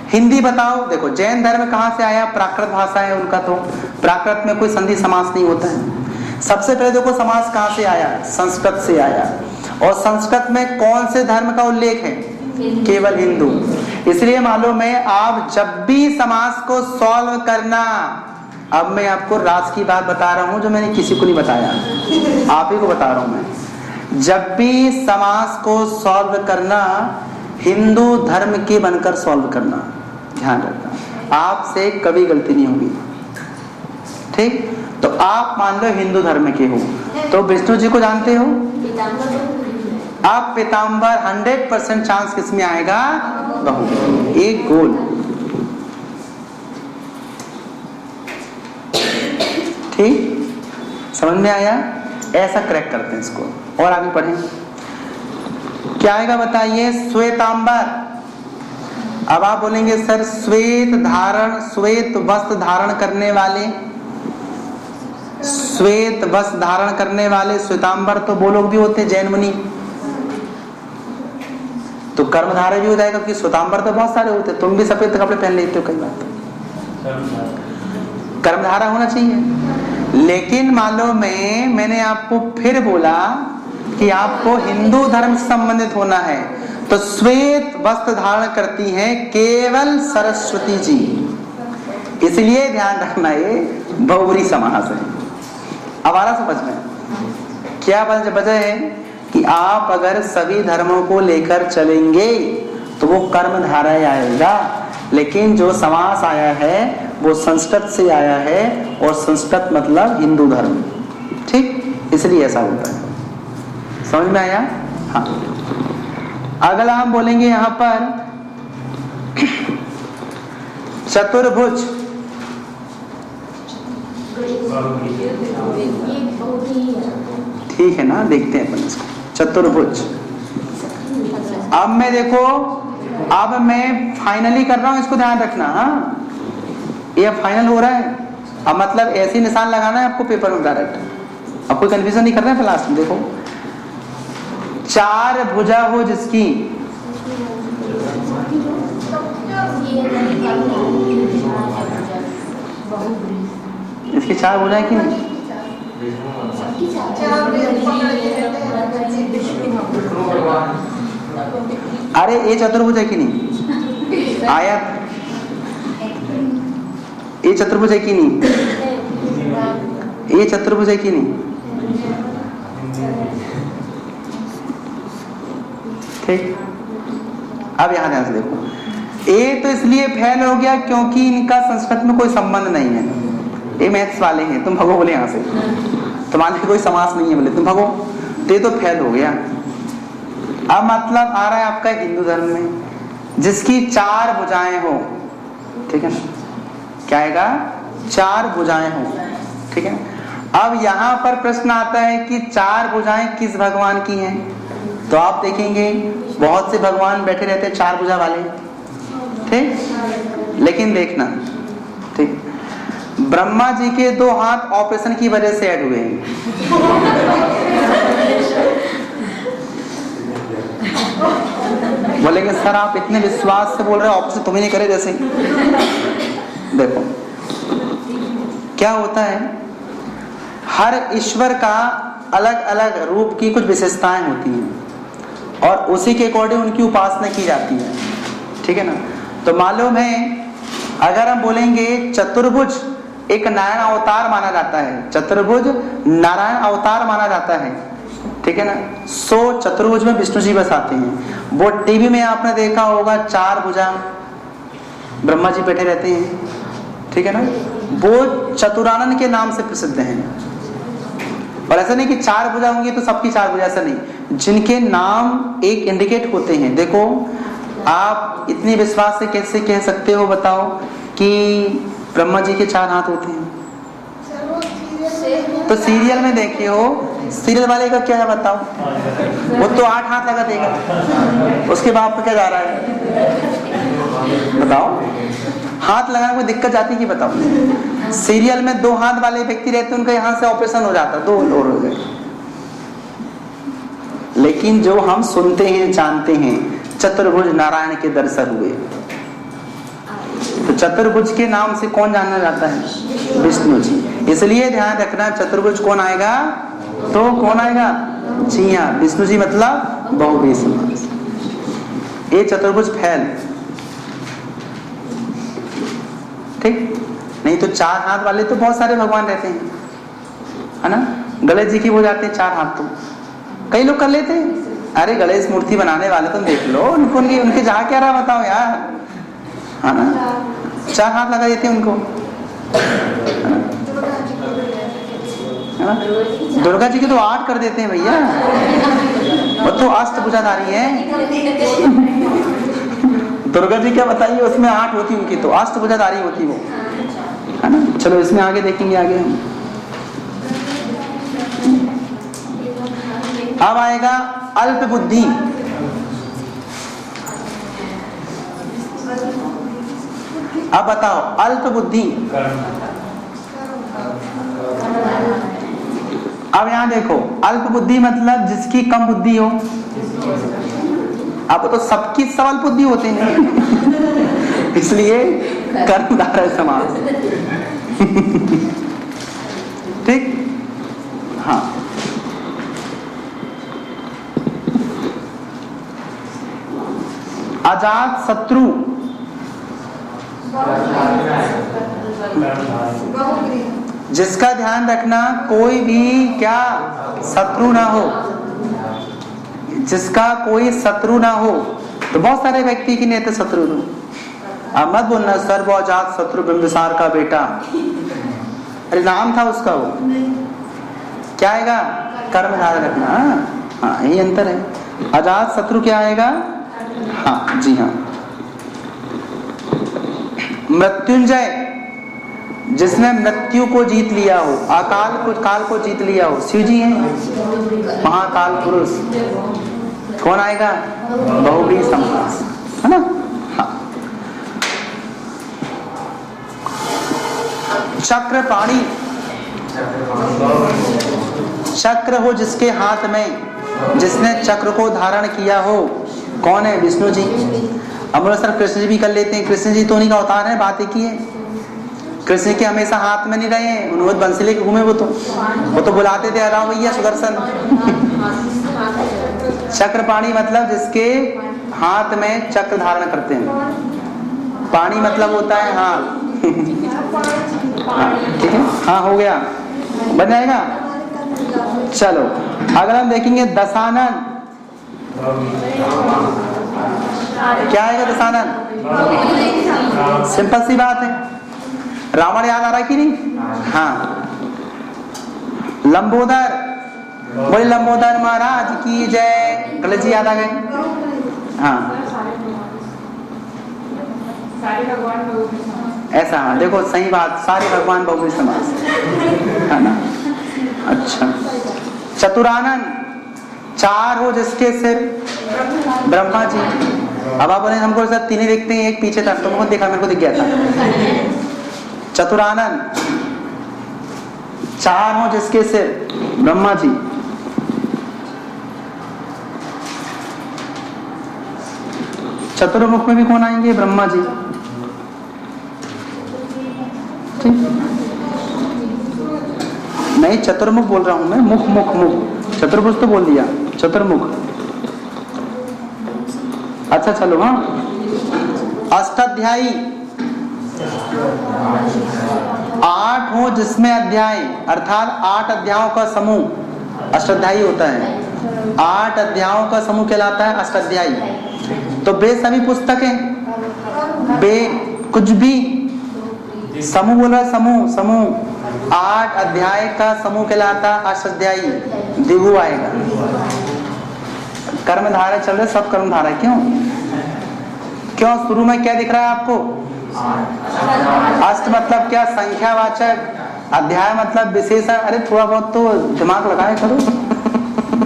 हिंदी बताओ, देखो जैन धर्म कहाँ से आया? प्राकृत भाषा है उनका, तो प्राकृत में कोई संधि समास नहीं होता है। सबसे पहले देखो समास कहाँ से आया? संस्कृत से आया। और संस्कृत में कौन से धर्म का उल्लेख है? केवल हिंदू। इसलिए मालूम है आप जब भी समास को सॉल्व करना, अब मैं आपको राज की बात बता रहा हूं जो मैंने किसी को नहीं बताया, आप ही को बता रहा हूं मैं। जब भी समास को सॉल्व करना हिंदू धर्म के बनकर सॉल्व करना, ध्यान रखना, आपसे कभी गलती नहीं होगी। ठीक। तो आप मान लो हिंदू धर्म के हो तो विष्णु जी को जानते हो, आप पीतांबर 100% चांस किस में आएगा? बहु। एक गोल। ठीक, समझ में आया? ऐसा करेक्ट करते हैं इसको। और आगे पढ़ें, क्या आएगा बताइए? श्वेतांबर। अब आप बोलेंगे सर श्वेत धारण, श्वेत वस्त्र धारण करने वाले, श्वेत वस्त्र धारण करने वाले श्वेतांबर तो वो लोग भी होते हैं जैन मुनि। तो कर्मधारय भी हो जाएगा क्योंकि श्वेतांबर तो बहुत सारे होते हैं। तुम भी सफेद कपड़े पहन लेते हो कई बार, कर्मधारा होना चाहिए। लेकिन मालूम में मैंने आपको फिर बोला कि आपको हिंदू धर्म से संबंधित होना है, तो श्वेत वस्त्र धारण करती हैं केवल सरस्वती जी। इसलिए ध्यान रखना ये बहुब्री समास है। अब आ रहा समझ में? क्या वजह है कि आप अगर सभी धर्मों को लेकर चलेंगे तो वो कर्मधारय आएगा, लेकिन जो समास आया है वो संस्कृत से आया है, और संस्कृत मतलब हिंदू धर्म। ठीक, इसलिए ऐसा होता है। समझ में आया? हाँ। अगला हम बोलेंगे यहां पर चतुर्भुज। ठीक है ना, देखते हैं अपन इसको। चतुर्भुज। अब मैं देखो, अब मैं फाइनली कर रहा हूं, इसको ध्यान रखना। हाँ, ये फाइनल हो रहा है, अब मतलब ऐसे ही निशान लगाना है आपको पेपर में डायरेक्ट, अब कोई कंफ्यूजन नहीं करना है। फिर लास्ट में देखो, चार भुजा हो जिसकी, इसकी चार भुजाएं कि नहीं? अरे ये चतुर्भुज है कि नहीं? आयत ये चतुर्भुज है कि नहीं? ये चतुर्भुज है कि नहीं? ठीक, अब यहां ध्यान से देखो, ए तो इसलिए फेल हो गया क्योंकि इनका संस्कृत में कोई संबंध नहीं है, ये मैथ्स वाले हैं, तुम भगो बोले यहां से, तुम्हारे कोई समास नहीं है बोले तुम भगो, ते तो फेल हो गया। अब मतलब आ रहा है आपका हिंदू धर्म में जिसकी चार भुजाएं हो, ठीक है ना, क्या आएगा? चार भुजाएं हो, ठीक है। अब यहां पर प्रश्न आता है कि चार भुजाएं किस भगवान की हैं? तो आप देखेंगे बहुत से भगवान बैठे रहते हैं चार भुजा वाले, ठीक, लेकिन देखना, ठीक, ब्रह्मा जी के 2 हाथ ऑपरेशन की वजह से ऐड हुए हैं। बोलेंगे सर आप इतने विश्वास से बोल रहे हो, ऑपरेशन तुम ही नहीं करे जैसे। देखो क्या होता है, हर ईश्वर का अलग अलग रूप की कुछ विशेषताएं होती हैं और उसी के अकॉर्डिंग उनकी उपासना की जाती है, ठीक है ना। तो मालूम है अगर हम बोलेंगे चतुर्भुज एक नारायण अवतार माना जाता है, चतुर्भुज नारायण अवतार माना जाता है, ठीक है ना। सो चतुर्भुज में विष्णु जी बस आते हैं। वो टीवी में आपने देखा होगा चार भुजा ब्रह्मा जी बैठे रहते हैं, ठीक है ना, वो चतुरानन के नाम से प्रसिद्ध हैं। और ऐसा नहीं कि चार भुजा होंगी तो सबकी चार भुजा, ऐसा नहीं, जिनके नाम एक इंडिकेट होते हैं। देखो आप इतनी विश्वास से कैसे कह सकते हो बताओ कि ब्रह्मा जी के 4 हाथ होते हैं? तो सीरियल में देखे हो, सीरियल वाले का क्या है बताओ, वो तो 8 हाथ लगा देगा, उसके बाप पे क्या जा रहा है बताओ? हाथ लगाने कोई दिक्कत जाती कि बताओ? सीरियल में 2 हाथ वाले व्यक्ति रहते, उनका यहाँ से ऑपरेशन हो जाता, 2 और हो गए। लेकिन जो हम सुनते हैं जानते हैं, चतुर्भुज नारायण के दर्शन हुए, तो चतुर्भुज के नाम से कौन जाना जाता है? विष्णु जी। इसलिए ध्यान रखना, चतुर्भुज कौन आएगा? तो कौन आएगा? जी हाँ, विष्णु जी, मतलब बहुव्रीहि समास। ये चतुर्भुज फैल, ठीक, नहीं तो 4 हाथ वाले तो बहुत सारे भगवान रहते हैं, है ना। गणेश जी की हो जाते हैं 4 हाथ, तो कई लोग कर लेते हैं। अरे गणेश मूर्ति बनाने वाले तुम देख लो, उनको उनके जहाँ क्या रहा बताओ यार, है ना, 4 हाथ लगा देते हैं उनको, है ना। दुर्गा जी के तो 8 कर देते हैं भैया, वो तो अष्टभुजाधारी है। दुर्गा जी क्या बताइए, उसमें 8 होती उनकी, तो अष्टभुजाधारी होती वो, है ना। चलो इसमें आगे देखेंगे आगे हम। अब आएगा अल्प बुद्धि। अब बताओ अल्प बुद्धि, अब यहां देखो, अल्प बुद्धि मतलब जिसकी कम बुद्धि हो। अब तो सबकी सवाल बुद्धि होते हैं इसलिए कर्मधारय समास ठीक, हाँ। अजात शत्रु, जिसका ध्यान रखना कोई भी क्या शत्रु ना हो, जिसका कोई शत्रु ना हो। तो बहुत सारे व्यक्ति की नेता शत्रु हो, अब मत बोलना सर्वजात शत्रु बिंबिसार का बेटा, अरे नाम था उसका, वो क्या आएगा? कर्म ध्यान रखना। हाँ यही अंतर है। अजात शत्रु क्या आएगा? हाँ जी हाँ। मृत्युंजय, जिसने मृत्यु को जीत लिया हो, काल को जीत लिया हो, शिव जी हैं महाकाल पुरुष। कौन आएगा? बहुव्रीहि समास, है ना। हाँ। चक्रपाणी, चक्र हो जिसके हाथ में, जिसने चक्र को धारण किया हो, कौन है? विष्णु जी। अब बोलो सर कृष्ण जी भी कर लेते हैं, कृष्ण जी तो उन्हीं का अवतार है, बात एक ही है। कृष्ण के हमेशा हाथ में नहीं रहे हैं, उन्होंने बंसी लेके घूमे, वो तो बुलाते थे राव भैया सुदर्शन। चक्रपाणी मतलब जिसके हाथ में चक्र धारण करते हैं। पाणी मतलब होता है हाथ। ठीक है, हाँ हो गया, बन जाएगा। चलो अगर हम देखेंगे दशानन, क्या आएगा दशानन? सिंपल सी बात है, रावण याद आ रहा है कि नहीं? हाँ। लंबोदर, बोले लंबोदर महाराज की जय। गणेश जी याद आ गए? हाँ ऐसा, हाँ देखो सही बात, सारे भगवान बहुब्री समास है ना। अच्छा, चतुरानन, चार हो जिसके सिर, ब्रह्मा जी। अब आप बोले हमको सब तीन ही देखते हैं, एक पीछे था, तुमको देखा, मेरे को दिख गया था। चतुरानन, चार हो जिसके सिर, ब्रह्मा जी। चतुर्मुख में भी कौन आएंगे? ब्रह्मा जी। नहीं चतुर्मुख बोल रहा हूं मैं, मुख मुख मुख, चतुर्भुज तो बोल दिया, चतुर्मुख। अच्छा चलो, हाँ। अष्टाध्यायी, आठ हो जिसमें अध्याय, अर्थात 8 अध्यायों का समूह अष्टाध्यायी होता है। 8 अध्यायों का समूह कहलाता है अष्टाध्यायी। तो बे सभी पुस्तकें, बे कुछ भी, समूह बोला, समूह समूह, 8 अध्याय का समूह कहलाता अष्टाध्यायी। दिगु आएगा। कर्मधारा चल रहे, सब कर्मधारा। क्यों क्यों शुरू में क्या दिख रहा है आपको? अष्ट मतलब क्या? संख्यावाचक। अध्याय मतलब विशेषण। अरे थोड़ा बहुत तो दिमाग लगाए करो।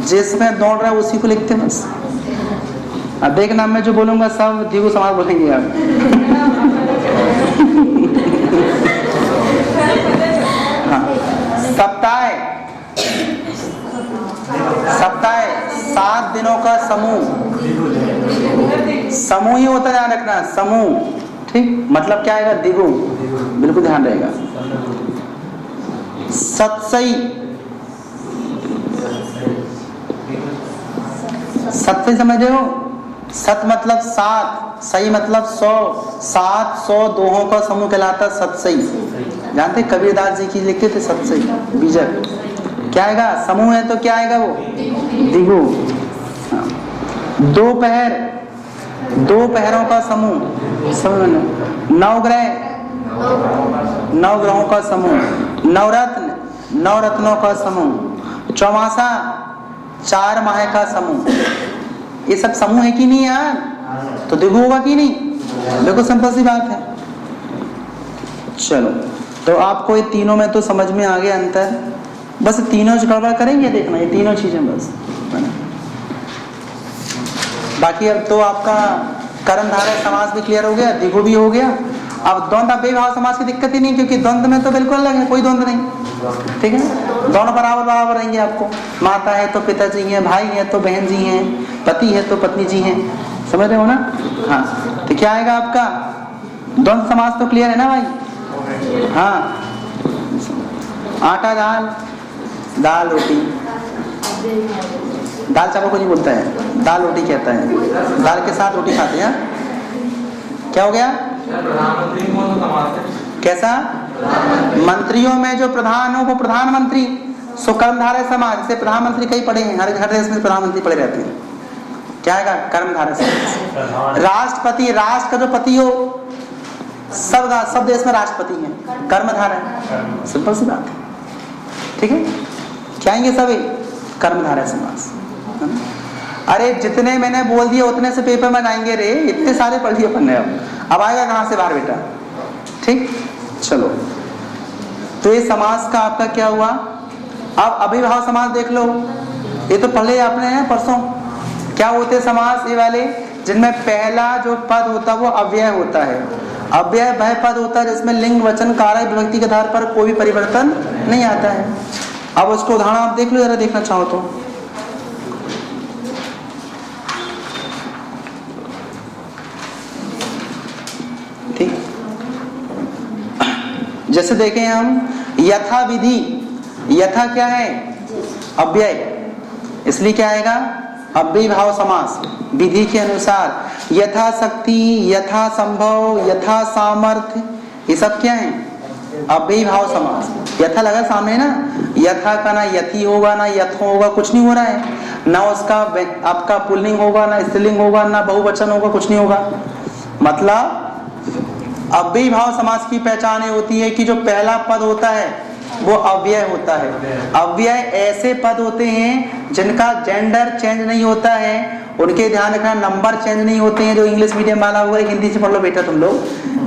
जिसमें दौड़ रहा है उसी को लिखते बस। अब देखना मैं जो बोलूंगा सब दिगु समाज बोलेंगे आप। हाँ। सप्ताह, सप्ताह 7 दिनों का समूह, समूह ही होता, ध्यान रखना, समूह। ठीक, मतलब क्या आएगा? दिगु, बिल्कुल ध्यान रहेगा। सत्सई, सत्सई समझ रहे हो? सत मतलब 7, सही मतलब 100, 700 दोहों का समूह कहलाता सत्सई। जानते कबीरदास जी की लिखते थे सत्सई बीजक। क्या आएगा? समूह है तो क्या आएगा वो? दिगु। दोपहर, 2 पहरों का समूह, समझ लो। 9 ग्रह, 9 ग्रहों का समूह। नवरत्न, 9 रत्नों का समूह। चौमासा, 4 माह का समूह। ये सब समूह है कि नहीं यार? तो दिगु होगा कि नहीं? देखो सिंपल सी बात है। चलो तो आपको ये तीनों में तो समझ में आ गया अंतर। बस तीनों गड़बड़ करेंगे, देखना ये तीनों चीजें बस। बाकी अब तो आपका कर्मधारय समास भी क्लियर हो गया, दिगु भी हो गया। अब द्वंद्व अव्ययभाव समास की दिक्कत ही नहीं, क्योंकि द्वंद्व में तो बिल्कुल अलग है, कोई द्वंद्व नहीं। ठीक है, दोनों बराबर बराबर रहेंगे आपको। माता है तो पिताजी हैं, भाई है तो बहन जी हैं, पति है तो पत्नी जी हैं। समझ रहे हो ना? हाँ। तो क्या आएगा आपका? द्वंद्व समास तो क्लियर है ना भाई? हाँ। आटा दाल, दाल रोटी, दाल चावल को नहीं बोलता है, दाल रोटी कहता है। दाल के साथ रोटी खाते हैं। क्या हो गया? कैसा? मंत्रियों में जो प्रधान हो वो प्रधानमंत्री। सो कर्मधारय समाज से प्रधानमंत्री कई पड़े हैं, हर देश में प्रधानमंत्री पड़े रहते हैं। क्या आएगा? कर्मधारय समाज। राष्ट्रपति, राष्ट्र का जो पति हो, सब देश में राष्ट्रपति हैं, कर्मधारय। सिंपल सी बात है। ठीक है, क्या आएंगे सभी? कर्मधारय समास। अरे जितने मैंने बोल दिए उतने से पेपर में आएंगे रे, इतने सारे पढ़ लिए अपन ने। अब आएगा कहां से बाहर बेटा? ठीक, चलो। तो ये समास का आपका क्या हुआ? अब अभिभाव समास देख लो। ये तो पढ़े आपने हैं परसों। क्या होते समास ये वाले? जिनमें पहला जो पद होता है वो अव्यय होता है। अव्यय वह पद होता है जिसमें लिंग वचन कारक विभक्ति के आधार पर कोई भी परिवर्तन नहीं आता है। अब उसको उदाहरण आप देख लो जरा, देखना चाहो तो। ठीक, जैसे देखें हम यथा विधि, यथा क्या है अव्यय, इसलिए क्या आएगा अव्ययी भाव समास। विधि के अनुसार यथा शक्ति, यथा संभव, यथा सामर्थ्य, ये सब क्या है अव्ययी भाव समास। यथा लगा सामने ना, यथा का ना यथी होगा ना यथो होगा, कुछ नहीं हो रहा है, ना उसका आपका पुल्लिंग होगा ना स्त्रीलिंग होगा ना बहुवचन होगा, कुछ नहीं होगा। मतलब अव्ययी भाव समास की पहचान ये होती है कि जो पहला पद होता है वो अव्यय होता है। अव्यय ऐसे पद होते हैं जिनका जेंडर चेंज नहीं होता है, उनके ध्यान रखना नंबर चेंज नहीं होते हैं। जो इंग्लिश मीडियम वाला होगा हिंदी से पढ़ लो बेटा तुम लोग,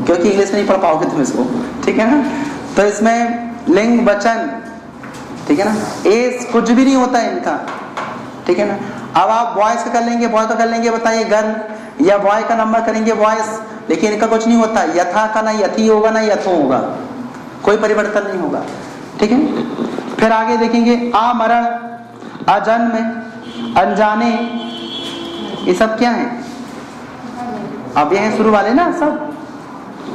क्योंकि इंग्लिश नहीं पढ़ पाओगे तुम इसको, ठीक है ना। तो इसमें लिंग वचन, ठीक है ना, एज कुछ भी नहीं होता है इनका, ठीक है ना। अब आप बॉयज का कर लेंगे, बॉय का कर लेंगे, बताइए गर्ल, या बॉय का नंबर करेंगे बॉयज, लेकिन इनका कुछ नहीं होता। यथा का ना यथी होगा ना यथो होगा, कोई परिवर्तन नहीं होगा, ठीक है। फिर आगे देखेंगे आमरण, अजन्म, अनजाने, ये सब क्या है अब ये है शुरू वाले ना सब,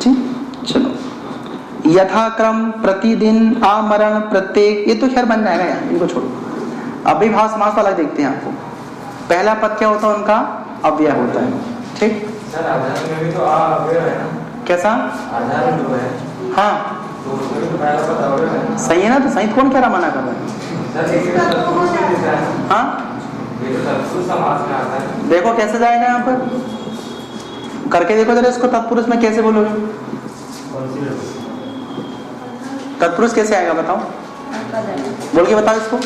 ठीक। चलो यथाक्रम, प्रतिदिन, आमरण, प्रत्येक, ये तो खैर बन जाएगा यार, इनको छोड़ो। अव्ययी भाव समास अलग देखते हैं आपको। पहला पद क्या होता है उनका अव्यय होता है, ठीक। सर आधार में भी तो अव्यय है ना, कैसा आधार में जो है, हाँ तो उसमें भी तो पहला पद अव्यय है। सही है ना, तो सही कौन कह रहा मना कर रहा है। सर एक तत्पुरुष में देता है, हाँ ये तो तत्पुरुष समास में आता है। देखो कैसे जाएगा यहाँ पर, करके देखो जरा इसको, तत्पुरुष में कैसे बोलोगे, तत्पुरुष कैसे आएगा बताओ, बोल के बताओ इसको।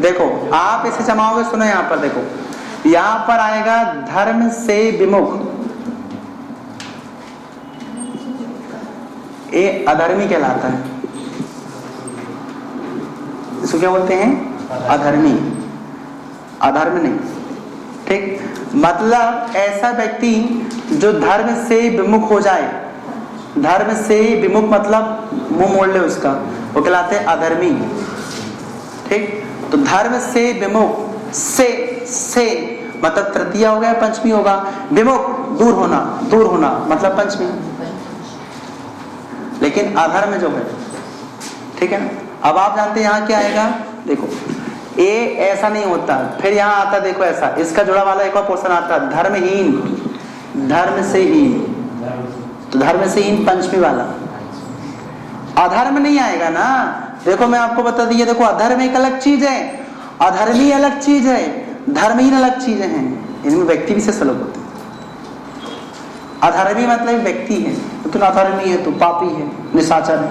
देखो आप इसे जमाओगे, सुनो यहाँ पर देखो, यहाँ पर आएगा धर्म से विमुख, ये अधर्मी कहलाता है। इसको क्या बोलते हैं अधर्मी, अधर्म नहीं, ठीक। मतलब ऐसा व्यक्ति जो धर्म से विमुख हो जाए, धर्म से विमुख मतलब मुंह मोड़ ले उसका, वो कहलाते हैं अधर्मी, ठीक। तो धर्म से विमुख, से मतलब तृतीय हो गया, पंचमी होगा, विमुख दूर होना, दूर होना मतलब पंचमी, लेकिन अधर्म जो है, ठीक है ना। अब आप जानते हैं यहाँ क्या आएगा, देखो ए ऐसा नहीं होता, फिर यहाँ आता देखो ऐसा, इसका जुड़ा वाला एक और पोर्शन आता धर्महीन, धर्म से हीन, तो धर्म से हीन पंचमी वाला, अधर्म नहीं आएगा ना। देखो मैं आपको बता दिया, देखो अधर्म एक अलग चीज है, अधर्मी अलग चीज है, धर्महीन अलग चीजें हैं, इनमें व्यक्ति विशेष अलग होते हैं। अधर्मी मतलब व्यक्ति है, तो अधर्मी है, तो पापी है, निशाचर है,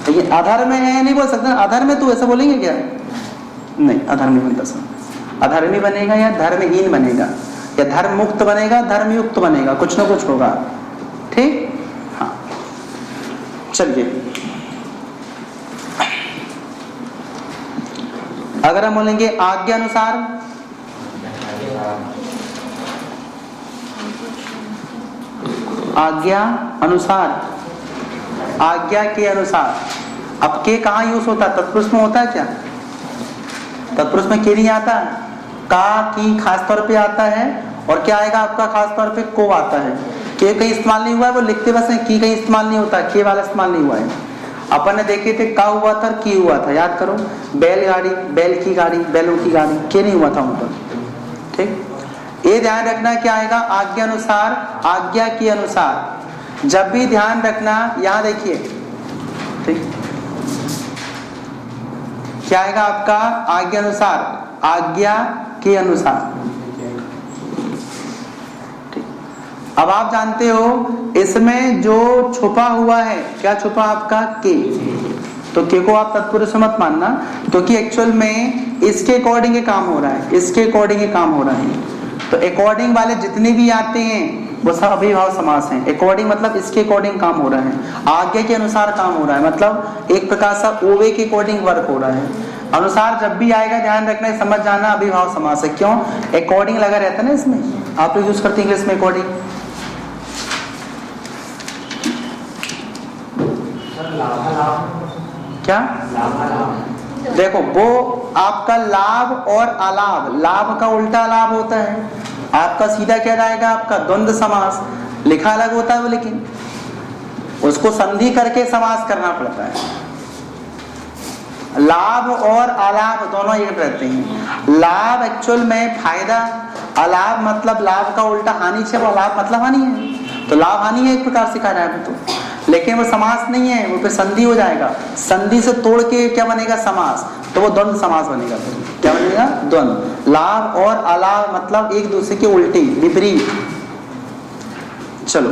तो ये अधर्म है नहीं बोल सकते। अधर्म है तो ऐसा बोलेंगे क्या, नहीं, अधर्मी बनता सब, अधर्मी बनेगा या धर्महीन बनेगा, या धर्म मुक्त बनेगा, धर्मयुक्त बनेगा, कुछ ना कुछ होगा, ठीक। हाँ चलिए, अगर हम बोलेंगे आज्ञा अनुसार, आज्ञा अनुसार, आज्ञा के अनुसार, अब के कहाँ यूज होता है, तत्पुरुष में होता है क्या, तत्पुरुष में के नहीं आता, का की खास तौर पे आता है, और क्या आएगा आपका खास तौर पे को आता है। के कहीं इस्तेमाल नहीं हुआ है, वो लिखते बस है, की कहीं इस्तेमाल नहीं होता, के वाला इस्तेमाल नहीं हुआ है। अपन ने देखे थे का हुआ था, की हुआ था, याद करो, बैलगाड़ी, बैल की गाड़ी, बैलों की गाड़ी, के नहीं हुआ था उन पर, ठीक। ये ध्यान रखना क्या आएगा आज्ञा अनुसार, आज्ञा के अनुसार, जब भी ध्यान रखना यहाँ देखिए, ठीक, क्या आएगा आपका आज्ञा अनुसार, आज्ञा के अनुसार, ठीक। अब आप जानते हो इसमें जो छुपा हुआ है, क्या छुपा आपका के, तो के को आप तत्पुरुष मत मानना, क्योंकि एक्चुअल में इसके अकॉर्डिंग काम हो रहा है, इसके अकॉर्डिंग काम हो रहा है। तो अकॉर्डिंग वाले जितने भी आते हैं वो सब अभिभाव समास हैं। अकॉर्डिंग मतलब इसके अकॉर्डिंग काम हो रहा है, आज्ञा के अनुसार काम हो रहा है, मतलब एक प्रकार से ओवे के अकॉर्डिंग वर्क हो रहा है। अनुसार जब भी आएगा ध्यान रखना है, समझ जाना अभिभाव समास है। क्यों? अकॉर्डिंग लगा रहता है ना इसमें, आप लोग यूज करते हैं इंग्लिश में अकॉर्डिंग। क्या देखो, वो आपका लाभ और अलाभ, लाभ का उल्टा लाभ होता है, आपका सीधा क्या जाएगा, आपका द्वंद्व समास। लिखा अलग होता है वो, लेकिन उसको संधि करके समास करना पड़ता है। लाभ और अलाभ दोनों एक रहते हैं। लाभ एक्चुअल में फायदा, अलाभ मतलब लाभ का उल्टा हानि से, वो लाभ मतलब हानि है, तो लाभ हानि है एक प्रकार से कहा जाए तो, लेकिन वो समास नहीं है, वो पे संधि हो जाएगा। संधि से तोड़ के क्या बनेगा, समास, तो वो द्वंद्व समास बनेगा। फिर क्या बनेगा, द्वंद्व। लाभ और अलाभ मतलब एक दूसरे के उल्टे, विपरीत। चलो